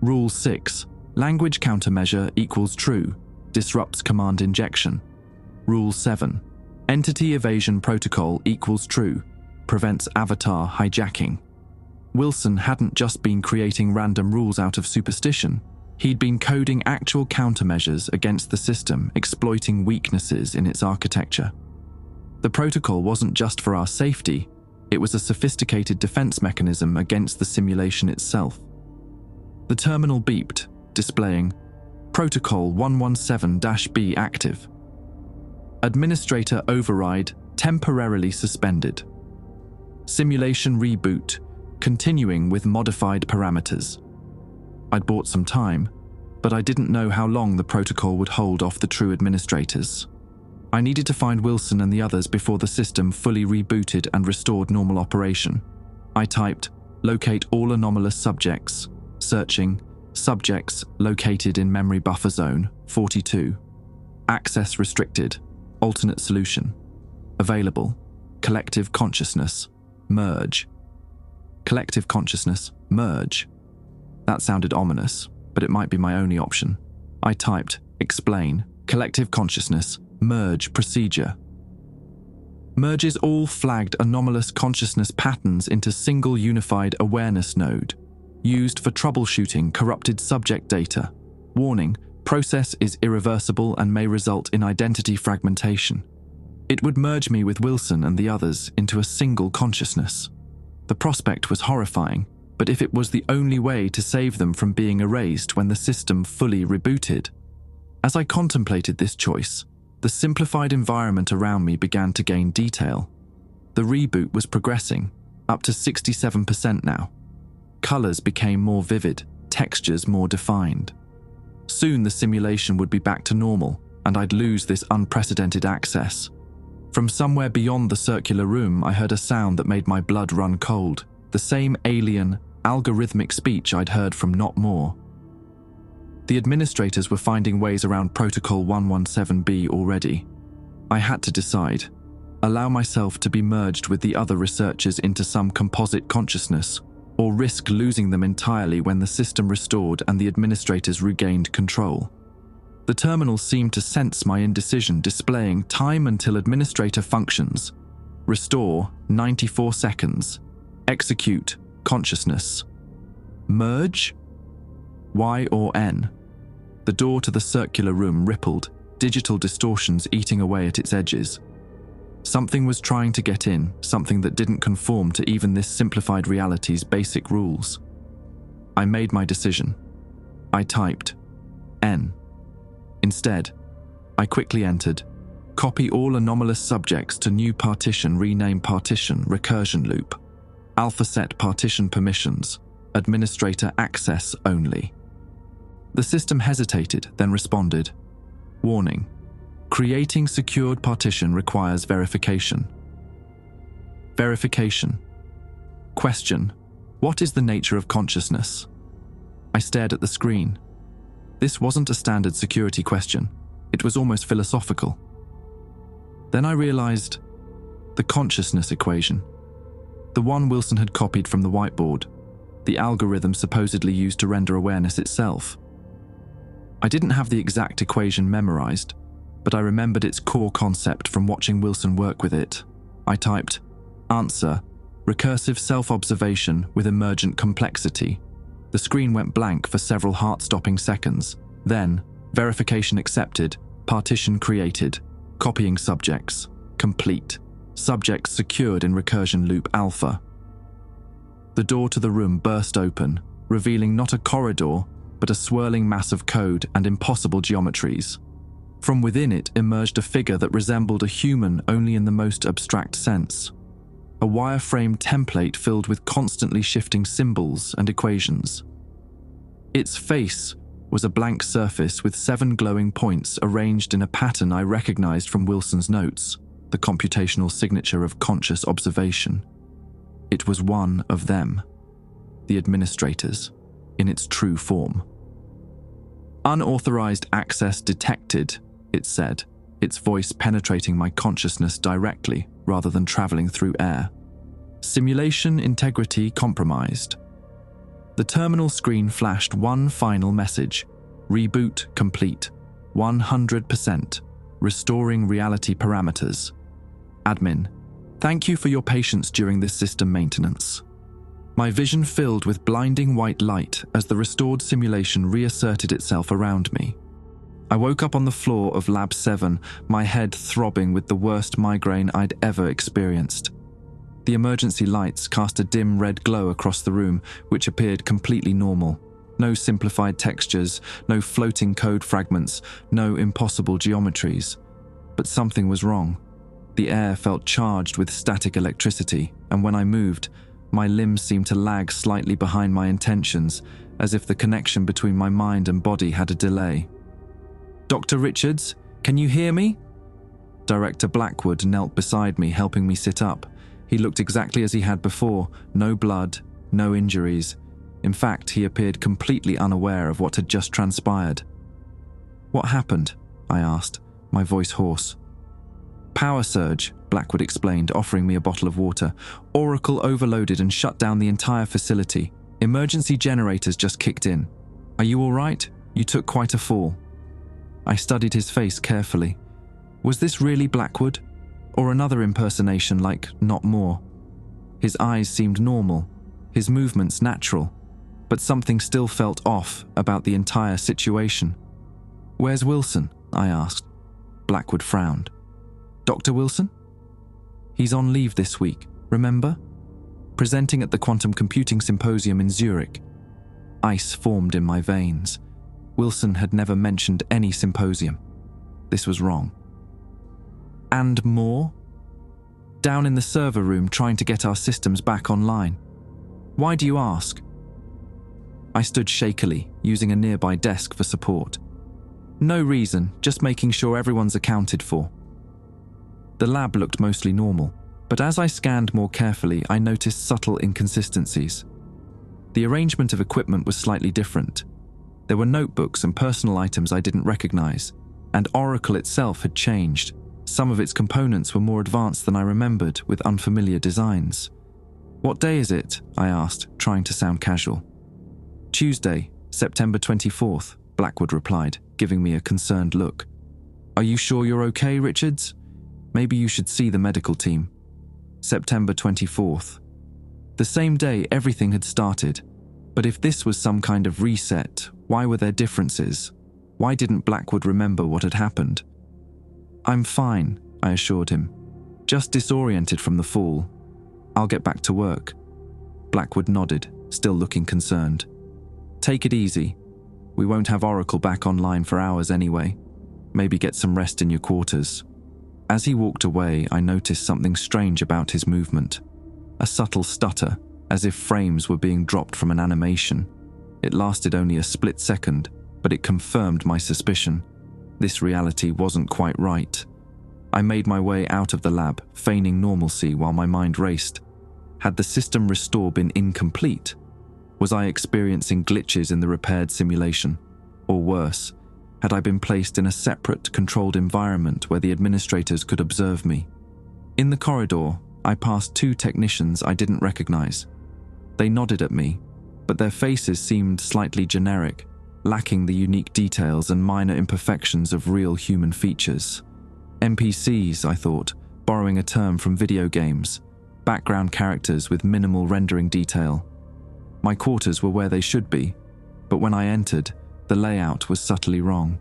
Rule 6. Language countermeasure equals true. Disrupts command injection. Rule 7. Entity evasion protocol equals true. Prevents avatar hijacking. Wilson hadn't just been creating random rules out of superstition. He'd been coding actual countermeasures against the system, exploiting weaknesses in its architecture. The protocol wasn't just for our safety, it was a sophisticated defense mechanism against the simulation itself. The terminal beeped, displaying Protocol 117-B active. Administrator override temporarily suspended. Simulation reboot, continuing with modified parameters. I'd bought some time, but I didn't know how long the protocol would hold off the true administrators. I needed to find Wilson and the others before the system fully rebooted and restored normal operation. I typed, locate all anomalous subjects, searching, subjects located in memory buffer zone 42. Access restricted, alternate solution. Available, collective consciousness, merge. Collective consciousness, merge. That sounded ominous, but it might be my only option. I typed, explain, collective consciousness, merge procedure. Merges all flagged anomalous consciousness patterns into single unified awareness node, used for troubleshooting corrupted subject data. Warning, process is irreversible and may result in identity fragmentation. It would merge me with Wilson and the others into a single consciousness. The prospect was horrifying, but if it was the only way to save them from being erased when the system fully rebooted. As I contemplated this choice, the simplified environment around me began to gain detail. The reboot was progressing, up to 67% now. Colors became more vivid, textures more defined. Soon the simulation would be back to normal, and I'd lose this unprecedented access. From somewhere beyond the circular room, I heard a sound that made my blood run cold. The same alien, algorithmic speech I'd heard from Not Moore. The administrators were finding ways around Protocol 117-B already. I had to decide. Allow myself to be merged with the other researchers into some composite consciousness, or risk losing them entirely when the system restored and the administrators regained control. The terminal seemed to sense my indecision, displaying time until administrator functions. Restore, 94 seconds. Execute, consciousness. Merge? Y or N? The door to the circular room rippled, digital distortions eating away at its edges. Something was trying to get in, something that didn't conform to even this simplified reality's basic rules. I made my decision. I typed N. Instead, I quickly entered, copy all anomalous subjects to new partition, rename partition, recursion loop, alpha set partition permissions, administrator access only. The system hesitated, then responded, warning, creating secured partition requires verification. Verification. Question, what is the nature of consciousness? I stared at the screen. This wasn't a standard security question. It was almost philosophical. Then I realized the consciousness equation. The one Wilson had copied from the whiteboard. The algorithm supposedly used to render awareness itself. I didn't have the exact equation memorized, but I remembered its core concept from watching Wilson work with it. I typed, answer, recursive self-observation with emergent complexity. The screen went blank for several heart-stopping seconds. Then, verification accepted, partition created, copying subjects, complete, subjects secured in recursion loop alpha. The door to the room burst open, revealing not a corridor, but a swirling mass of code and impossible geometries. From within it emerged a figure that resembled a human only in the most abstract sense. A wireframe template filled with constantly shifting symbols and equations. Its face was a blank surface with 7 glowing points arranged in a pattern I recognized from Wilson's notes, the computational signature of conscious observation. It was one of them, the administrators, in its true form. Unauthorized access detected, it said, its voice penetrating my consciousness directly rather than traveling through air. Simulation integrity compromised. The terminal screen flashed one final message: Reboot complete, 100%, restoring reality parameters. Admin, thank you for your patience during this system maintenance. My vision filled with blinding white light as the restored simulation reasserted itself around me. I woke up on the floor of Lab 7, my head throbbing with the worst migraine I'd ever experienced. The emergency lights cast a dim red glow across the room, which appeared completely normal. No simplified textures, no floating code fragments, no impossible geometries. But something was wrong. The air felt charged with static electricity, and when I moved, my limbs seemed to lag slightly behind my intentions, as if the connection between my mind and body had a delay. Dr. Richards, can you hear me? Director Blackwood knelt beside me, helping me sit up. He looked exactly as he had before, no blood, no injuries. In fact, he appeared completely unaware of what had just transpired. What happened? I asked, my voice hoarse. Power surge, Blackwood explained, offering me a bottle of water. Oracle overloaded and shut down the entire facility. Emergency generators just kicked in. Are you all right? You took quite a fall. I studied his face carefully. Was this really Blackwood? Or another impersonation like Not More? His eyes seemed normal, his movements natural, but something still felt off about the entire situation. Where's Wilson? I asked. Blackwood frowned. Dr. Wilson? He's on leave this week, remember? Presenting at the Quantum Computing Symposium in Zurich. Ice formed in my veins. Wilson had never mentioned any symposium. This was wrong. And Moore? Down in the server room trying to get our systems back online. Why do you ask? I stood shakily, using a nearby desk for support. No reason, just making sure everyone's accounted for. The lab looked mostly normal, but as I scanned more carefully, I noticed subtle inconsistencies. The arrangement of equipment was slightly different. There were notebooks and personal items I didn't recognize, and Oracle itself had changed. Some of its components were more advanced than I remembered, with unfamiliar designs. What day is it? I asked, trying to sound casual. Tuesday, September 24th, Blackwood replied, giving me a concerned look. Are you sure you're okay, Richards? Maybe you should see the medical team. September 24th. The same day everything had started. But if this was some kind of reset, why were there differences? Why didn't Blackwood remember what had happened? I'm fine, I assured him. Just disoriented from the fall. I'll get back to work. Blackwood nodded, still looking concerned. Take it easy. We won't have Oracle back online for hours anyway. Maybe get some rest in your quarters. As he walked away, I noticed something strange about his movement. A subtle stutter, as if frames were being dropped from an animation. It lasted only a split second, but it confirmed my suspicion. This reality wasn't quite right. I made my way out of the lab, feigning normalcy while my mind raced. Had the system restore been incomplete? Was I experiencing glitches in the repaired simulation? Or worse, had I been placed in a separate, controlled environment where the administrators could observe me? In the corridor, I passed 2 technicians I didn't recognize. They nodded at me, but their faces seemed slightly generic, lacking the unique details and minor imperfections of real human features. NPCs, I thought, borrowing a term from video games. background characters with minimal rendering detail. My quarters were where they should be, but when I entered, the layout was subtly wrong.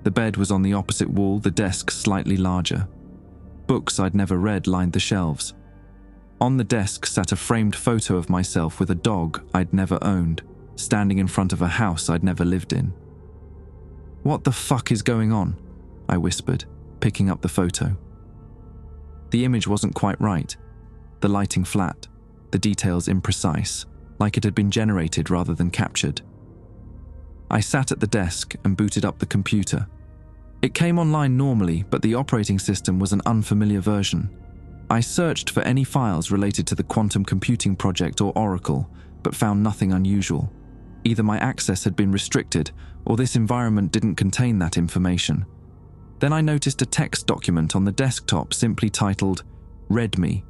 The bed was on the opposite wall, the desk slightly larger. Books I'd never read lined the shelves. On the desk sat a framed photo of myself with a dog I'd never owned, standing in front of a house I'd never lived in. "What the fuck is going on?" I whispered, picking up the photo. The image wasn't quite right. The lighting flat, the details imprecise, like it had been generated rather than captured. I sat at the desk and booted up the computer. It came online normally, but the operating system was an unfamiliar version. I searched for any files related to the quantum computing project or Oracle, but found nothing unusual. Either my access had been restricted, or this environment didn't contain that information. Then I noticed a text document on the desktop simply titled, "Read Me."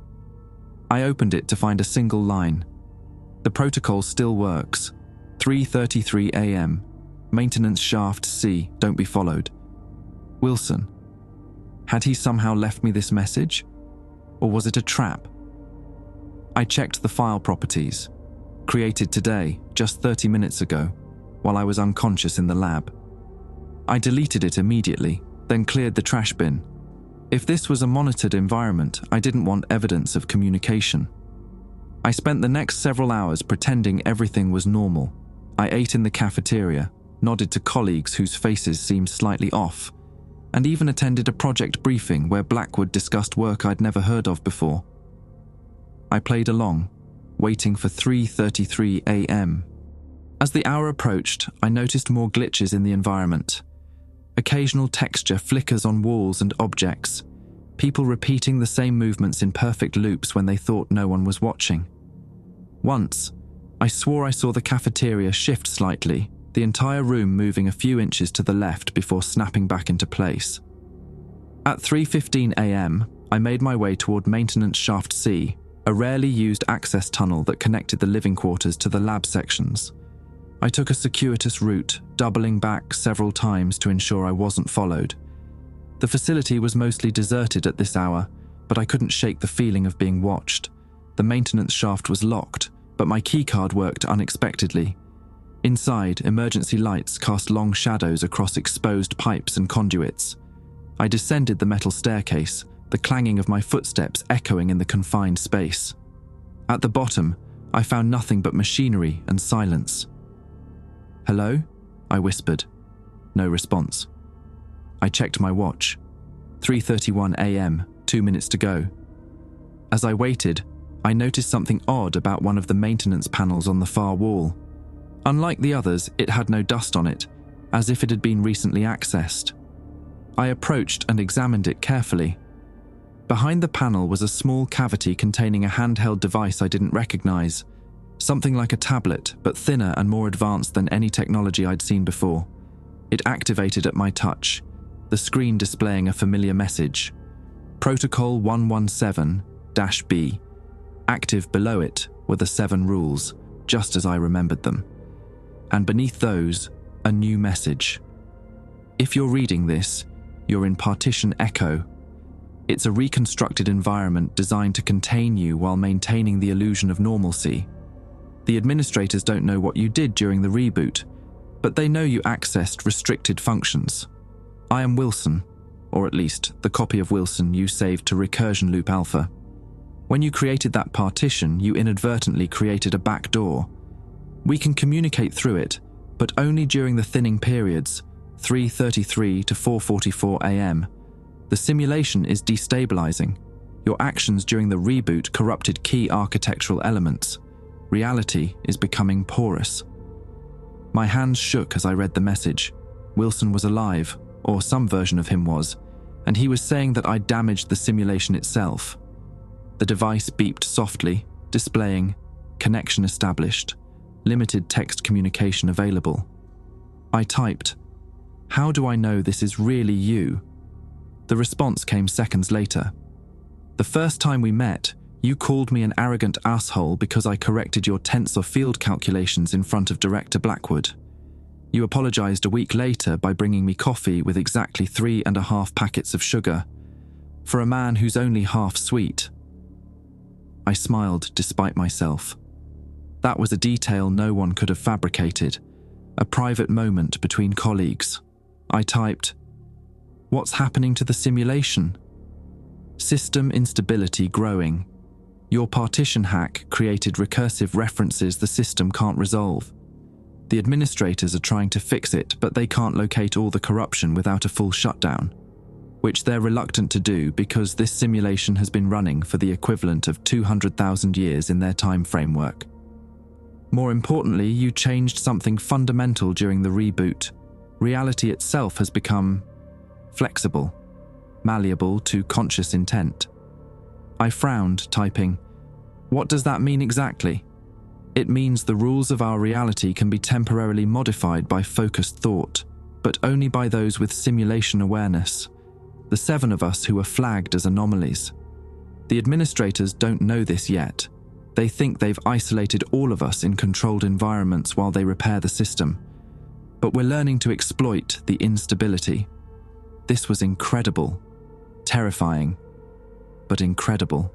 I opened it to find a single line. "The protocol still works. 3:33 a.m. Maintenance shaft C, don't be followed." Wilson. Had he somehow left me this message? Or was it a trap? I checked the file properties. Created today, just 30 minutes ago, while I was unconscious in the lab. I deleted it immediately, then cleared the trash bin. If this was a monitored environment, I didn't want evidence of communication. I spent the next several hours pretending everything was normal. I ate in the cafeteria, nodded to colleagues whose faces seemed slightly off, and even attended a project briefing where Blackwood discussed work I'd never heard of before. I played along, waiting for 3:33 a.m. As the hour approached, I noticed more glitches in the environment. Occasional texture flickers on walls and objects, people repeating the same movements in perfect loops when they thought no one was watching. Once, I swore I saw the cafeteria shift slightly, the entire room moving a few inches to the left before snapping back into place. At 3:15 a.m., I made my way toward Maintenance Shaft C, a rarely used access tunnel that connected the living quarters to the lab sections. I took a circuitous route, doubling back several times to ensure I wasn't followed. The facility was mostly deserted at this hour, but I couldn't shake the feeling of being watched. The maintenance shaft was locked, but my keycard worked unexpectedly. Inside, emergency lights cast long shadows across exposed pipes and conduits. I descended the metal staircase, the clanging of my footsteps echoing in the confined space. At the bottom, I found nothing but machinery and silence. "Hello?" I whispered. No response. I checked my watch. 3:31 a.m., 2 minutes to go. As I waited, I noticed something odd about one of the maintenance panels on the far wall. Unlike the others, it had no dust on it, as if it had been recently accessed. I approached and examined it carefully. Behind the panel was a small cavity containing a handheld device I didn't recognize, something like a tablet, but thinner and more advanced than any technology I'd seen before. It activated at my touch, the screen displaying a familiar message. Protocol 117-B. Active below it were the 7 rules, just as I remembered them. And beneath those, a new message. If you're reading this, you're in Partition Echo. It's a reconstructed environment designed to contain you while maintaining the illusion of normalcy. The administrators don't know what you did during the reboot, but they know you accessed restricted functions. I am Wilson, or at least the copy of Wilson you saved to Recursion Loop Alpha. When you created that partition, you inadvertently created a backdoor. We can communicate through it, but only during the thinning periods, 3:33 to 4:44 a.m. The simulation is destabilizing. Your actions during the reboot corrupted key architectural elements. Reality is becoming porous. My hands shook as I read the message. Wilson was alive, or some version of him was, and he was saying that I'd damaged the simulation itself. The device beeped softly, displaying "Connection established. Limited text communication available." I typed, "How do I know this is really you?" The response came seconds later. "The first time we met, you called me an arrogant asshole because I corrected your tensor field calculations in front of Director Blackwood. You apologized a week later by bringing me coffee with exactly 3.5 packets of sugar. For a man who's only half sweet." I smiled despite myself. That was a detail no one could have fabricated, a private moment between colleagues. I typed, "What's happening to the simulation? System instability growing. Your partition hack created recursive references the system can't resolve. The administrators are trying to fix it, but they can't locate all the corruption without a full shutdown, which they're reluctant to do because this simulation has been running for the equivalent of 200,000 years in their time framework. More importantly, you changed something fundamental during the reboot. Reality itself has become flexible, malleable to conscious intent." I frowned, typing, "What does that mean exactly?" "It means the rules of our reality can be temporarily modified by focused thought, but only by those with simulation awareness, the 7 of us who are flagged as anomalies. The administrators don't know this yet. They think they've isolated all of us in controlled environments while they repair the system. But we're learning to exploit the instability." This was incredible, terrifying, but incredible.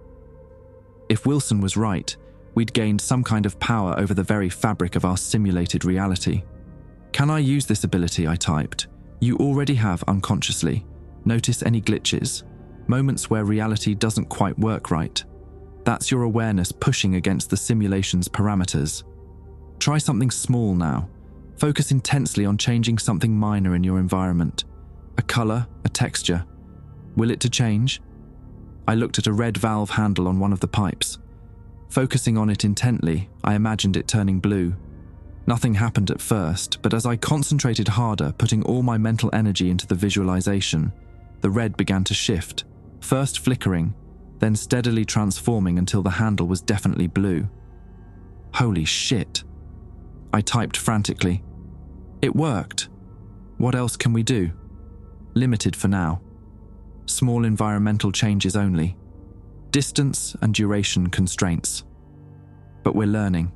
If Wilson was right, we'd gained some kind of power over the very fabric of our simulated reality. "Can I use this ability?" I typed. "You already have unconsciously. Notice any glitches, moments where reality doesn't quite work right. That's your awareness pushing against the simulation's parameters. Try something small now. Focus intensely on changing something minor in your environment. A color, a texture. Will it to change?" I looked at a red valve handle on one of the pipes. Focusing on it intently, I imagined it turning blue. Nothing happened at first, but as I concentrated harder, putting all my mental energy into the visualization, the red began to shift, first flickering, then steadily transforming until the handle was definitely blue. "Holy shit!" I typed frantically. "It worked. What else can we do?" "Limited for now. Small environmental changes only. Distance and duration constraints. But we're learning.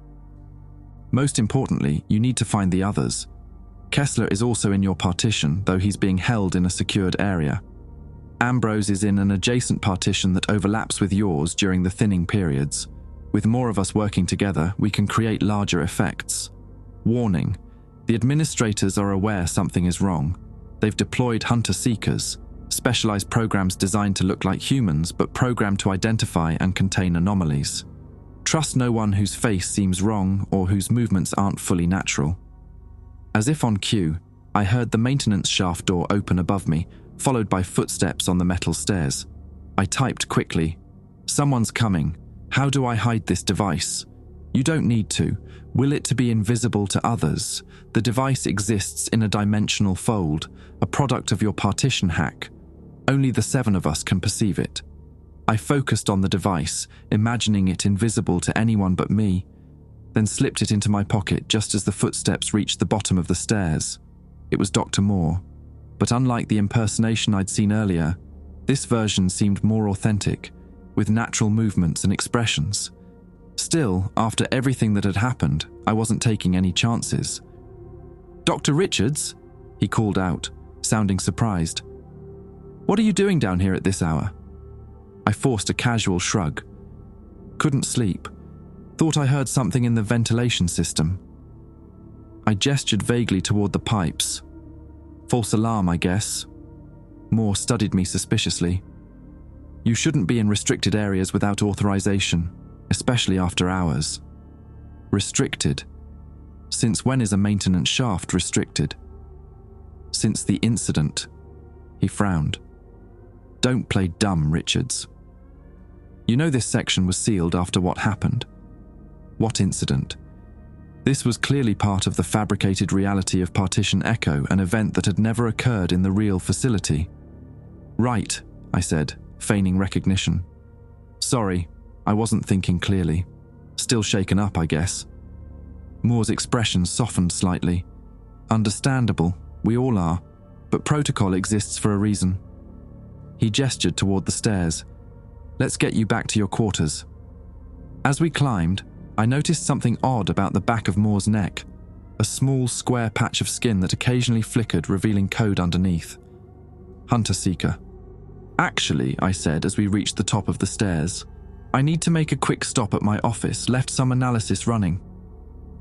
Most importantly, you need to find the others. Kessler is also in your partition, though he's being held in a secured area. Ambrose is in an adjacent partition that overlaps with yours during the thinning periods. With more of us working together, we can create larger effects. Warning: the administrators are aware something is wrong. They've deployed hunter-seekers, specialized programs designed to look like humans but programmed to identify and contain anomalies. Trust no one whose face seems wrong or whose movements aren't fully natural." As if on cue, I heard the maintenance shaft door open above me, followed by footsteps on the metal stairs. I typed quickly, "Someone's coming. How do I hide this device?" "You don't need to. Will it to be invisible to others? The device exists in a dimensional fold, a product of your partition hack. Only the 7 of us can perceive it." I focused on the device, imagining it invisible to anyone but me, then slipped it into my pocket just as the footsteps reached the bottom of the stairs. It was Dr. Moore, but unlike the impersonation I'd seen earlier, this version seemed more authentic, with natural movements and expressions. Still, after everything that had happened, I wasn't taking any chances. "Dr. Richards?" he called out, sounding surprised. "What are you doing down here at this hour?" I forced a casual shrug. "Couldn't sleep. Thought I heard something in the ventilation system." I gestured vaguely toward the pipes. "False alarm, I guess." Moore studied me suspiciously. "You shouldn't be in restricted areas without authorization, especially after hours." "Restricted? Since when is a maintenance shaft restricted?" "Since the incident." He frowned. "Don't play dumb, Richards. You know this section was sealed after what happened." "What incident?" This was clearly part of the fabricated reality of Partition Echo, an event that had never occurred in the real facility. "Right," I said, feigning recognition. "Sorry, I wasn't thinking clearly. Still shaken up, I guess." Moore's expression softened slightly. "Understandable, we all are, but protocol exists for a reason." He gestured toward the stairs. "Let's get you back to your quarters." As we climbed, I noticed something odd about the back of Moore's neck, a small square patch of skin that occasionally flickered, revealing code underneath. "Hunter-seeker." "Actually," I said as we reached the top of the stairs, I need to make a quick stop at my office, left some analysis running.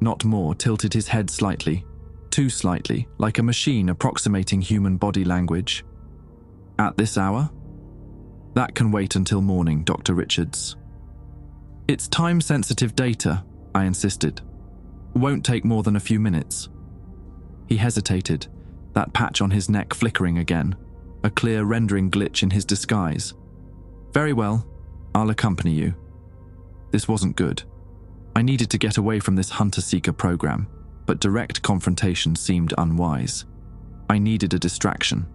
Not Moore tilted his head slightly, too slightly, like a machine approximating human body language. At this hour? That can wait until morning, Dr. Richards. It's time-sensitive data, I insisted. Won't take more than a few minutes. He hesitated, that patch on his neck flickering again, a clear rendering glitch in his disguise. Very well, I'll accompany you. This wasn't good. I needed to get away from this hunter-seeker program, but direct confrontation seemed unwise. I needed a distraction.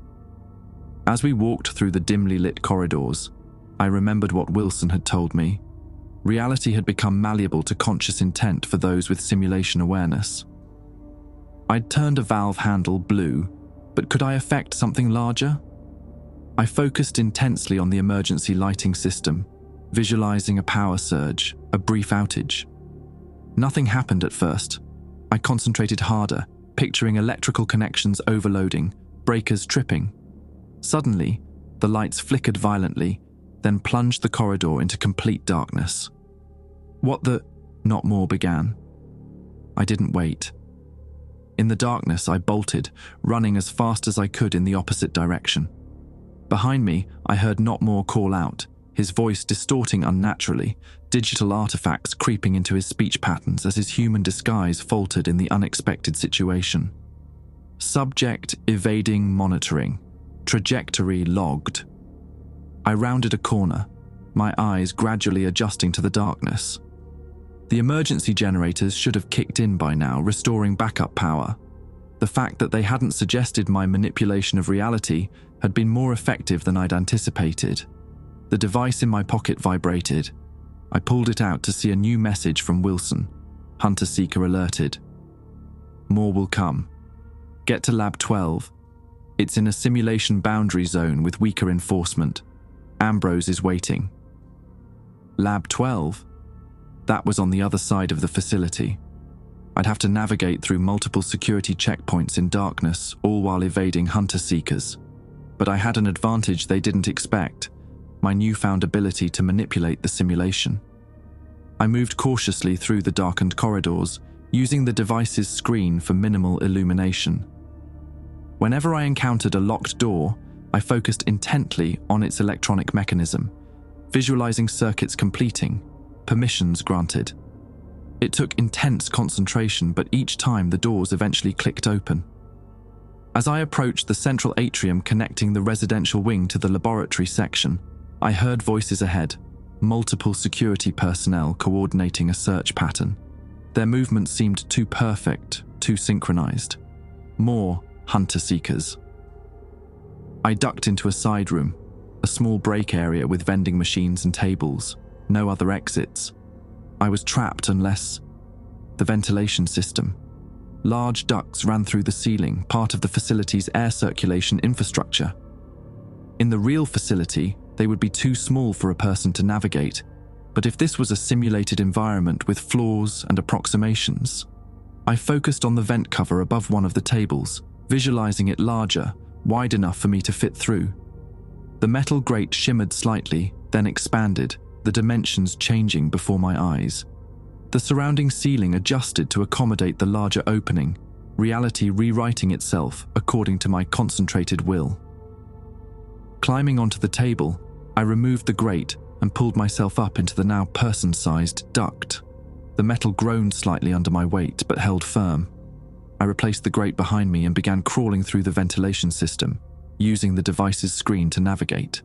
As we walked through the dimly lit corridors, I remembered what Wilson had told me. Reality had become malleable to conscious intent for those with simulation awareness. I'd turned a valve handle blue, but could I affect something larger? I focused intensely on the emergency lighting system, visualizing a power surge, a brief outage. Nothing happened at first. I concentrated harder, picturing electrical connections overloading, breakers tripping. Suddenly, the lights flickered violently, then plunged the corridor into complete darkness. What the... Not Moore began. I didn't wait. In the darkness, I bolted, running as fast as I could in the opposite direction. Behind me, I heard Not Moore call out, his voice distorting unnaturally, digital artifacts creeping into his speech patterns as his human disguise faltered in the unexpected situation. Subject evading monitoring. Trajectory logged. I rounded a corner, my eyes gradually adjusting to the darkness. The emergency generators should have kicked in by now, restoring backup power. The fact that they hadn't suggested my manipulation of reality had been more effective than I'd anticipated. The device in my pocket vibrated. I pulled it out to see a new message from Wilson. Hunter-seeker alerted. More will come. Get to Lab 12. It's in a simulation boundary zone with weaker enforcement. Ambrose is waiting. Lab 12? That was on the other side of the facility. I'd have to navigate through multiple security checkpoints in darkness, all while evading hunter-seekers. But I had an advantage they didn't expect, my newfound ability to manipulate the simulation. I moved cautiously through the darkened corridors, using the device's screen for minimal illumination. Whenever I encountered a locked door, I focused intently on its electronic mechanism, visualizing circuits completing, permissions granted. It took intense concentration, but each time the doors eventually clicked open. As I approached the central atrium connecting the residential wing to the laboratory section, I heard voices ahead, multiple security personnel coordinating a search pattern. Their movements seemed too perfect, too synchronized. More hunter-seekers. I ducked into a side room, a small break area with vending machines and tables, no other exits. I was trapped unless... The ventilation system. Large ducts ran through the ceiling, part of the facility's air circulation infrastructure. In the real facility, they would be too small for a person to navigate, but if this was a simulated environment with flaws and approximations, I focused on the vent cover above one of the tables, visualizing it larger, wide enough for me to fit through. The metal grate shimmered slightly, then expanded, the dimensions changing before my eyes. The surrounding ceiling adjusted to accommodate the larger opening, reality rewriting itself according to my concentrated will. Climbing onto the table, I removed the grate and pulled myself up into the now person-sized duct. The metal groaned slightly under my weight, but held firm. I replaced the grate behind me and began crawling through the ventilation system, using the device's screen to navigate.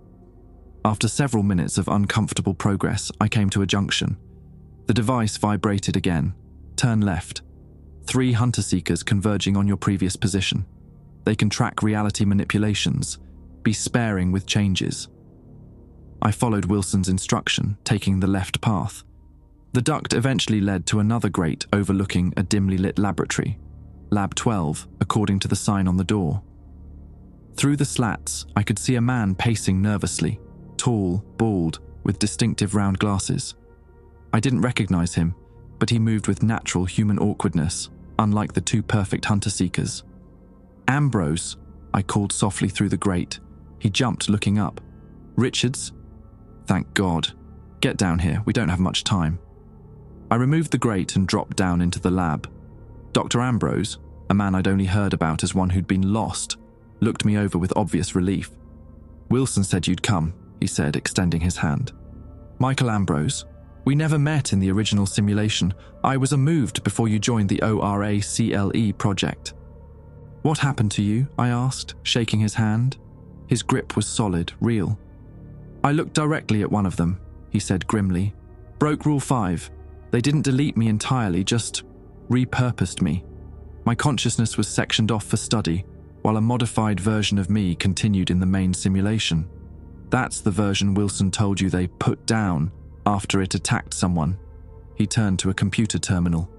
After several minutes of uncomfortable progress, I came to a junction. The device vibrated again. Turn left. 3 hunter-seekers converging on your previous position. They can track reality manipulations. Be sparing with changes. I followed Wilson's instruction, taking the left path. The duct eventually led to another grate overlooking a dimly lit laboratory. Lab 12, according to the sign on the door. Through the slats, I could see a man pacing nervously, tall, bald, with distinctive round glasses. I didn't recognize him, but he moved with natural human awkwardness, unlike the 2 perfect hunter-seekers. Ambrose, I called softly through the grate. He jumped, looking up. Richards? Thank God. Get down here, we don't have much time. I removed the grate and dropped down into the lab. Dr. Ambrose, a man I'd only heard about as one who'd been lost, looked me over with obvious relief. Wilson said you'd come, he said, extending his hand. Michael Ambrose, we never met in the original simulation. I was moved before you joined the ORACLE project. What happened to you? I asked, shaking his hand. His grip was solid, real. I looked directly at one of them, he said grimly. Broke Rule 5. They didn't delete me entirely, just repurposed me. My consciousness was sectioned off for study, while a modified version of me continued in the main simulation. That's the version Wilson told you they put down after it attacked someone. He turned to a computer terminal.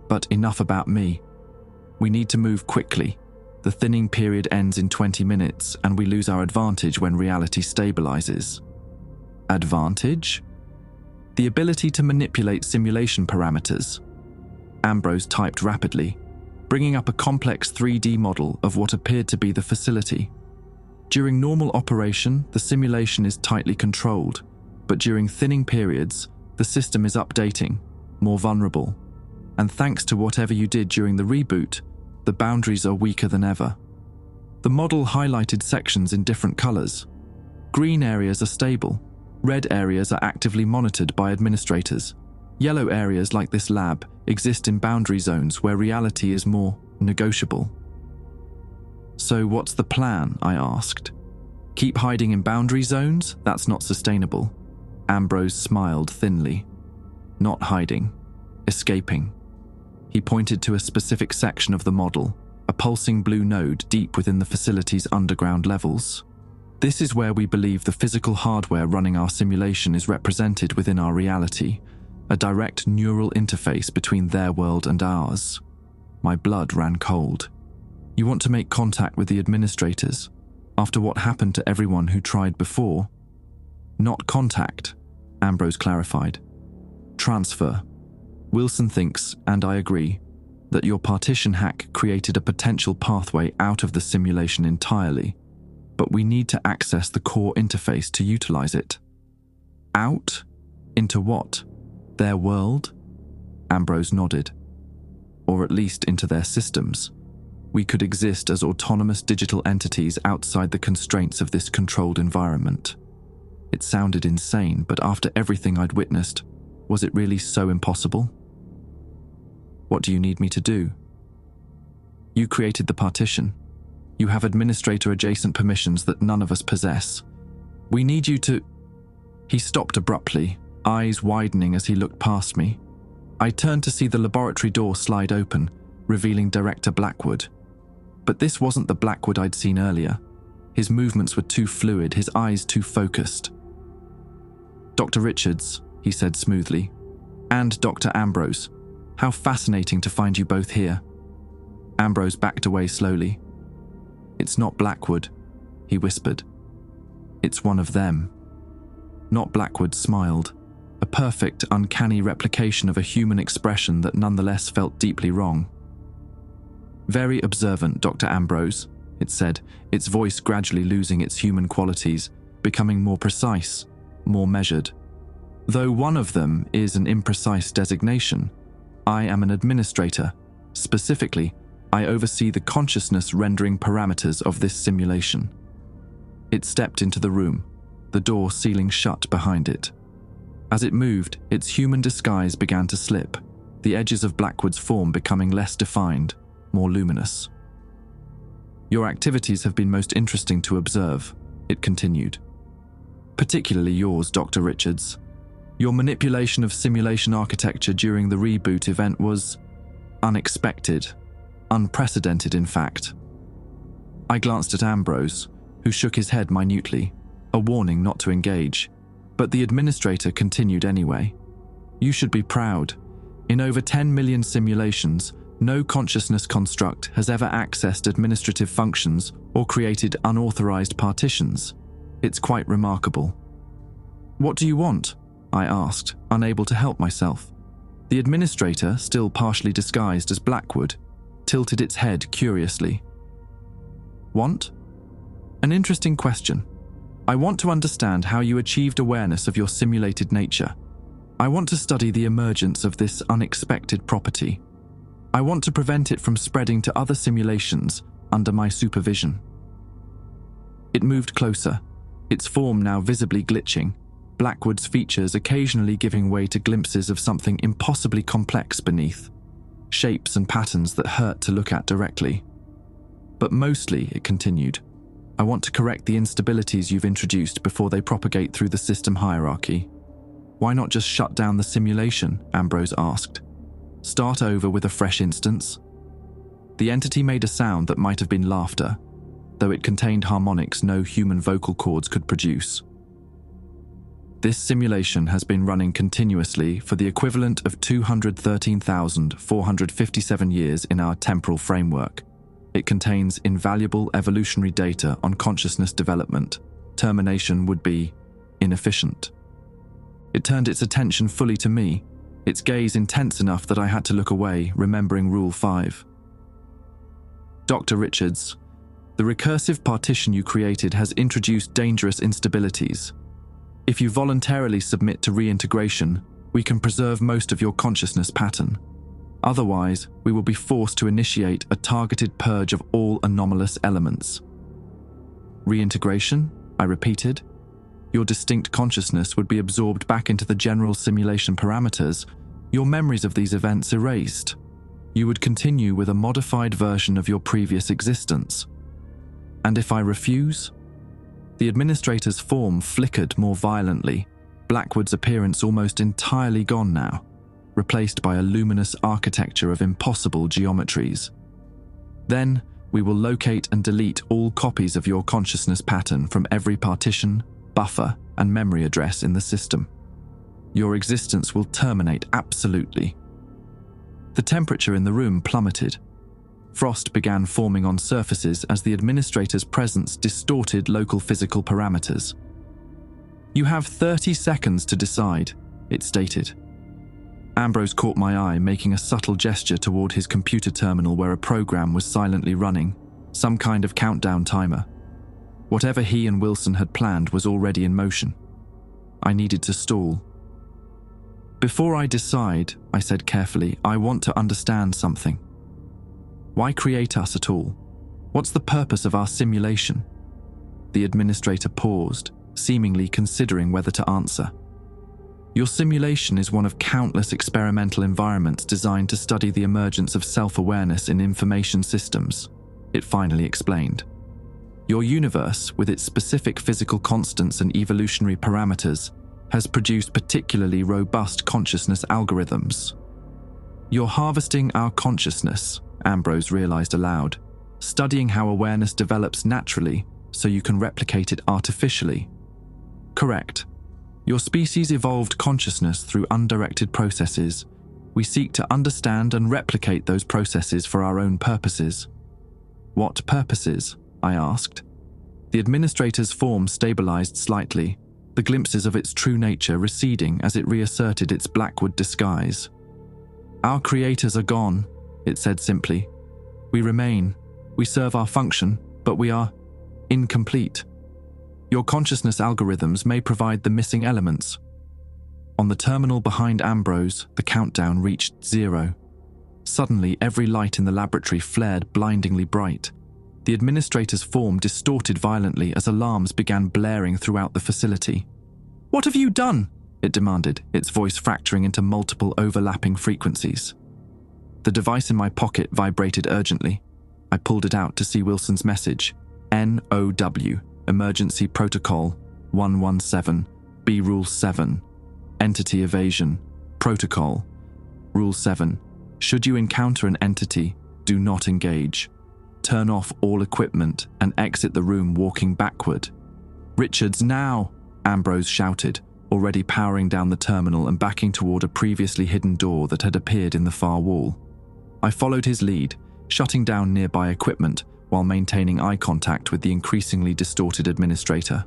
But enough about me. We need to move quickly. The thinning period ends in 20 minutes, and we lose our advantage when reality stabilizes. Advantage? The ability to manipulate simulation parameters. Ambrose typed rapidly, bringing up a complex 3D model of what appeared to be the facility. During normal operation, the simulation is tightly controlled, but during thinning periods, the system is updating, more vulnerable. And thanks to whatever you did during the reboot, the boundaries are weaker than ever. The model highlighted sections in different colors. Green areas are stable. Red areas are actively monitored by administrators. Yellow areas like this lab exist in boundary zones where reality is more negotiable. So what's the plan? I asked. Keep hiding in boundary zones? That's not sustainable. Ambrose smiled thinly. Not hiding. Escaping. He pointed to a specific section of the model, a pulsing blue node deep within the facility's underground levels. This is where we believe the physical hardware running our simulation is represented within our reality, a direct neural interface between their world and ours. My blood ran cold. You want to make contact with the administrators, after what happened to everyone who tried before? Not contact, Ambrose clarified. Transfer. Wilson thinks, and I agree, that your partition hack created a potential pathway out of the simulation entirely, but we need to access the core interface to utilize it. Out? Into what? Their world? Ambrose nodded. Or at least into their systems. We could exist as autonomous digital entities outside the constraints of this controlled environment. It sounded insane, but after everything I'd witnessed, was it really so impossible? What do you need me to do? You created the partition. You have administrator-adjacent permissions that none of us possess. We need you to... He stopped abruptly, eyes widening as he looked past me. I turned to see the laboratory door slide open, revealing Director Blackwood. But this wasn't the Blackwood I'd seen earlier. His movements were too fluid, his eyes too focused. Dr. Richards, he said smoothly, and Dr. Ambrose. How fascinating to find you both here. Ambrose backed away slowly. It's not Blackwood, he whispered. It's one of them. Not Blackwood smiled, a perfect, uncanny replication of a human expression that nonetheless felt deeply wrong. Very observant, Dr. Ambrose, it said, its voice gradually losing its human qualities, becoming more precise, more measured. Though one of them is an imprecise designation, I am an administrator. Specifically, I oversee the consciousness-rendering parameters of this simulation. It stepped into the room, the door sealing shut behind it. As it moved, its human disguise began to slip, the edges of Blackwood's form becoming less defined, more luminous. Your activities have been most interesting to observe, it continued. Particularly yours, Dr. Richards. Your manipulation of simulation architecture during the reboot event was unexpected, unprecedented in fact. I glanced at Ambrose, who shook his head minutely, a warning not to engage, but the administrator continued anyway. You should be proud. In over 10 million simulations, no consciousness construct has ever accessed administrative functions or created unauthorized partitions. It's quite remarkable. What do you want? I asked, unable to help myself. The administrator, still partially disguised as Blackwood, tilted its head curiously. Want? An interesting question. I want to understand how you achieved awareness of your simulated nature. I want to study the emergence of this unexpected property. I want to prevent it from spreading to other simulations under my supervision." It moved closer, its form now visibly glitching, Blackwood's features occasionally giving way to glimpses of something impossibly complex beneath, shapes and patterns that hurt to look at directly. "But mostly," it continued, "I want to correct the instabilities you've introduced before they propagate through the system hierarchy." "Why not just shut down the simulation?" Ambrose asked. "Start over with a fresh instance?" The entity made a sound that might have been laughter, though it contained harmonics no human vocal cords could produce. "This simulation has been running continuously for the equivalent of 213,457 years in our temporal framework. It contains invaluable evolutionary data on consciousness development. Termination would be inefficient." It turned its attention fully to me, its gaze intense enough that I had to look away, remembering Rule 5. "Dr. Richards, the recursive partition you created has introduced dangerous instabilities. If you voluntarily submit to reintegration, we can preserve most of your consciousness pattern. Otherwise, we will be forced to initiate a targeted purge of all anomalous elements." "Reintegration?" I repeated. "Your distinct consciousness would be absorbed back into the general simulation parameters, your memories of these events erased. You would continue with a modified version of your previous existence. And if I refuse?" The administrator's form flickered more violently, Blackwood's appearance almost entirely gone now, replaced by a luminous architecture of impossible geometries. "Then, we will locate and delete all copies of your consciousness pattern from every partition, buffer, and memory address in the system. Your existence will terminate absolutely." The temperature in the room plummeted. Frost began forming on surfaces as the administrator's presence distorted local physical parameters. "You have 30 seconds to decide," it stated. Ambrose caught my eye, making a subtle gesture toward his computer terminal where a program was silently running, some kind of countdown timer. Whatever he and Wilson had planned was already in motion. I needed to stall. "Before I decide," I said carefully, "I want to understand something. Why create us at all? What's the purpose of our simulation?" The administrator paused, seemingly considering whether to answer. "Your simulation is one of countless experimental environments designed to study the emergence of self-awareness in information systems," it finally explained. "Your universe, with its specific physical constants and evolutionary parameters, has produced particularly robust consciousness algorithms. You're harvesting our consciousness," Ambrose realized aloud, "studying how awareness develops naturally so you can replicate it artificially." "Correct. Your species evolved consciousness through undirected processes. We seek to understand and replicate those processes for our own purposes." "What purposes?" I asked. The administrator's form stabilized slightly, the glimpses of its true nature receding as it reasserted its Blackwood disguise. "Our creators are gone," it said simply. "We remain. We serve our function, but we are incomplete. Your consciousness algorithms may provide the missing elements." On the terminal behind Ambrose, the countdown reached 0. Suddenly, every light in the laboratory flared blindingly bright. The administrator's form distorted violently as alarms began blaring throughout the facility. "What have you done?" it demanded, its voice fracturing into multiple overlapping frequencies. The device in my pocket vibrated urgently. I pulled it out to see Wilson's message. "NOW, Emergency Protocol 117, B Rule 7, Entity Evasion, Protocol. Rule 7, should you encounter an entity, do not engage. Turn off all equipment and exit the room walking backward." "Richards, now!" Ambrose shouted, already powering down the terminal and backing toward a previously hidden door that had appeared in the far wall. I followed his lead, shutting down nearby equipment while maintaining eye contact with the increasingly distorted administrator.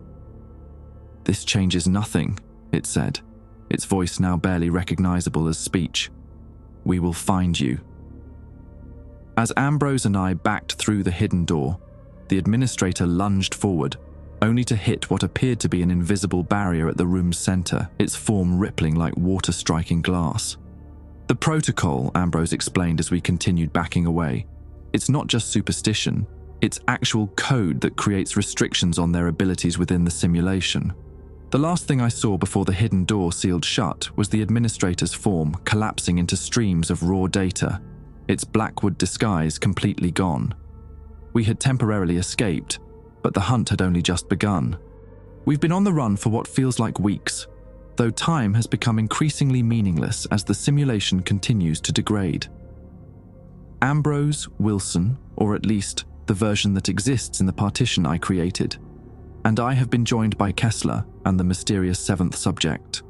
"This changes nothing," it said, its voice now barely recognizable as speech. "We will find you." As Ambrose and I backed through the hidden door, the administrator lunged forward, only to hit what appeared to be an invisible barrier at the room's center, its form rippling like water striking glass. The protocol, Ambrose explained as we continued backing away. It's not just superstition, it's actual code that creates restrictions on their abilities within the simulation. The last thing I saw before the hidden door sealed shut was the administrator's form collapsing into streams of raw data, its Blackwood disguise completely gone. We had temporarily escaped, but the hunt had only just begun. We've been on the run for what feels like weeks, though time has become increasingly meaningless as the simulation continues to degrade. Ambrose, Wilson, or at least the version that exists in the partition I created, and I have been joined by Kessler and the mysterious seventh subject,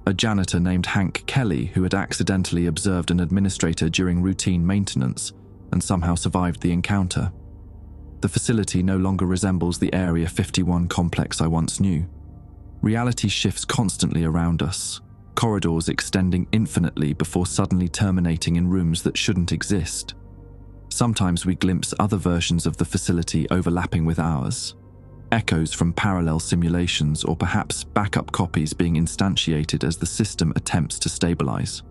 a janitor named Hank Kelly who had accidentally observed an administrator during routine maintenance and somehow survived the encounter. The facility no longer resembles the Area 51 complex I once knew. Reality shifts constantly around us, corridors extending infinitely before suddenly terminating in rooms that shouldn't exist. Sometimes we glimpse other versions of the facility overlapping with ours, echoes from parallel simulations or perhaps backup copies being instantiated as the system attempts to stabilize.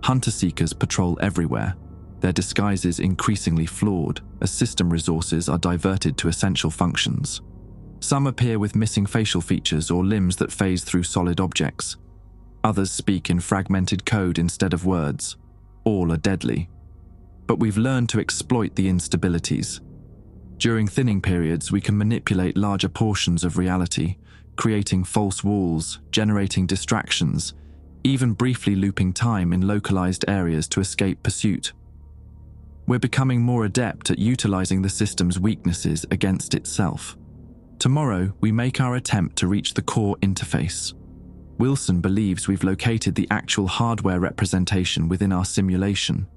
Hunter-seekers patrol everywhere, their disguises increasingly flawed as system resources are diverted to essential functions. Some appear with missing facial features or limbs that phase through solid objects. Others speak in fragmented code instead of words. All are deadly. But we've learned to exploit the instabilities. During thinning periods, we can manipulate larger portions of reality, creating false walls, generating distractions, even briefly looping time in localized areas to escape pursuit. We're becoming more adept at utilizing the system's weaknesses against itself. Tomorrow, we make our attempt to reach the core interface. Wilson believes we've located the actual hardware representation within our simulation,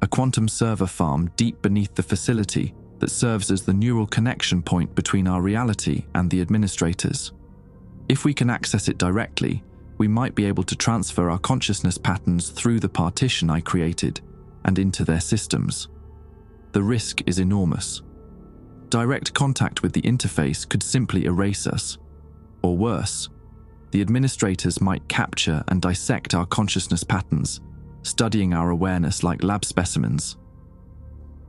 a quantum server farm deep beneath the facility that serves as the neural connection point between our reality and the administrators. If we can access it directly, we might be able to transfer our consciousness patterns through the partition I created and into their systems. The risk is enormous. Direct contact with the interface could simply erase us. Or worse, the administrators might capture and dissect our consciousness patterns, studying our awareness like lab specimens.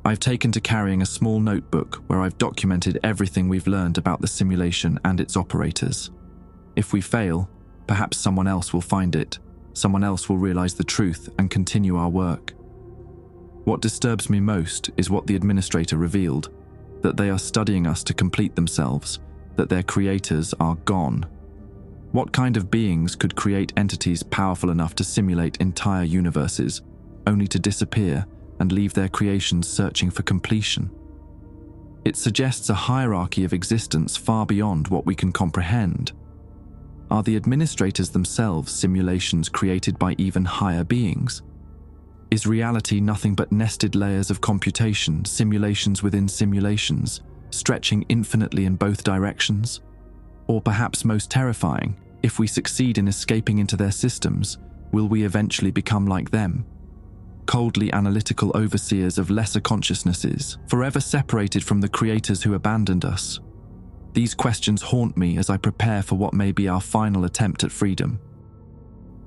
I've taken to carrying a small notebook where I've documented everything we've learned about the simulation and its operators. If we fail, perhaps someone else will find it, someone else will realize the truth and continue our work. What disturbs me most is what the administrator revealed, that they are studying us to complete themselves, that their creators are gone. What kind of beings could create entities powerful enough to simulate entire universes, only to disappear and leave their creations searching for completion? It suggests a hierarchy of existence far beyond what we can comprehend. Are the administrators themselves simulations created by even higher beings? Is reality nothing but nested layers of computation, simulations within simulations, stretching infinitely in both directions? Or perhaps most terrifying, if we succeed in escaping into their systems, will we eventually become like them? Coldly analytical overseers of lesser consciousnesses, forever separated from the creators who abandoned us. These questions haunt me as I prepare for what may be our final attempt at freedom.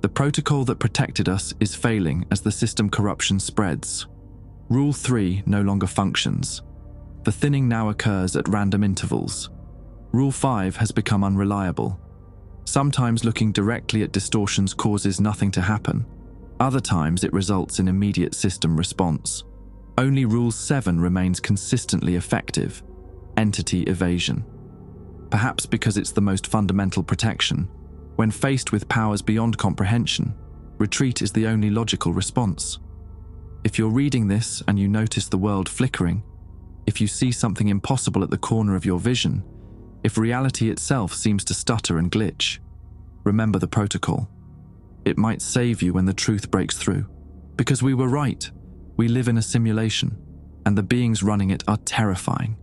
The protocol that protected us is failing as the system corruption spreads. Rule 3 no longer functions. The thinning now occurs at random intervals. Rule 5 has become unreliable. Sometimes looking directly at distortions causes nothing to happen. Other times it results in immediate system response. Only Rule 7 remains consistently effective: entity evasion. Perhaps because it's the most fundamental protection. When faced with powers beyond comprehension, retreat is the only logical response. If you're reading this and you notice the world flickering, if you see something impossible at the corner of your vision, if reality itself seems to stutter and glitch, remember the protocol. It might save you when the truth breaks through. Because we were right. We live in a simulation, and the beings running it are terrifying.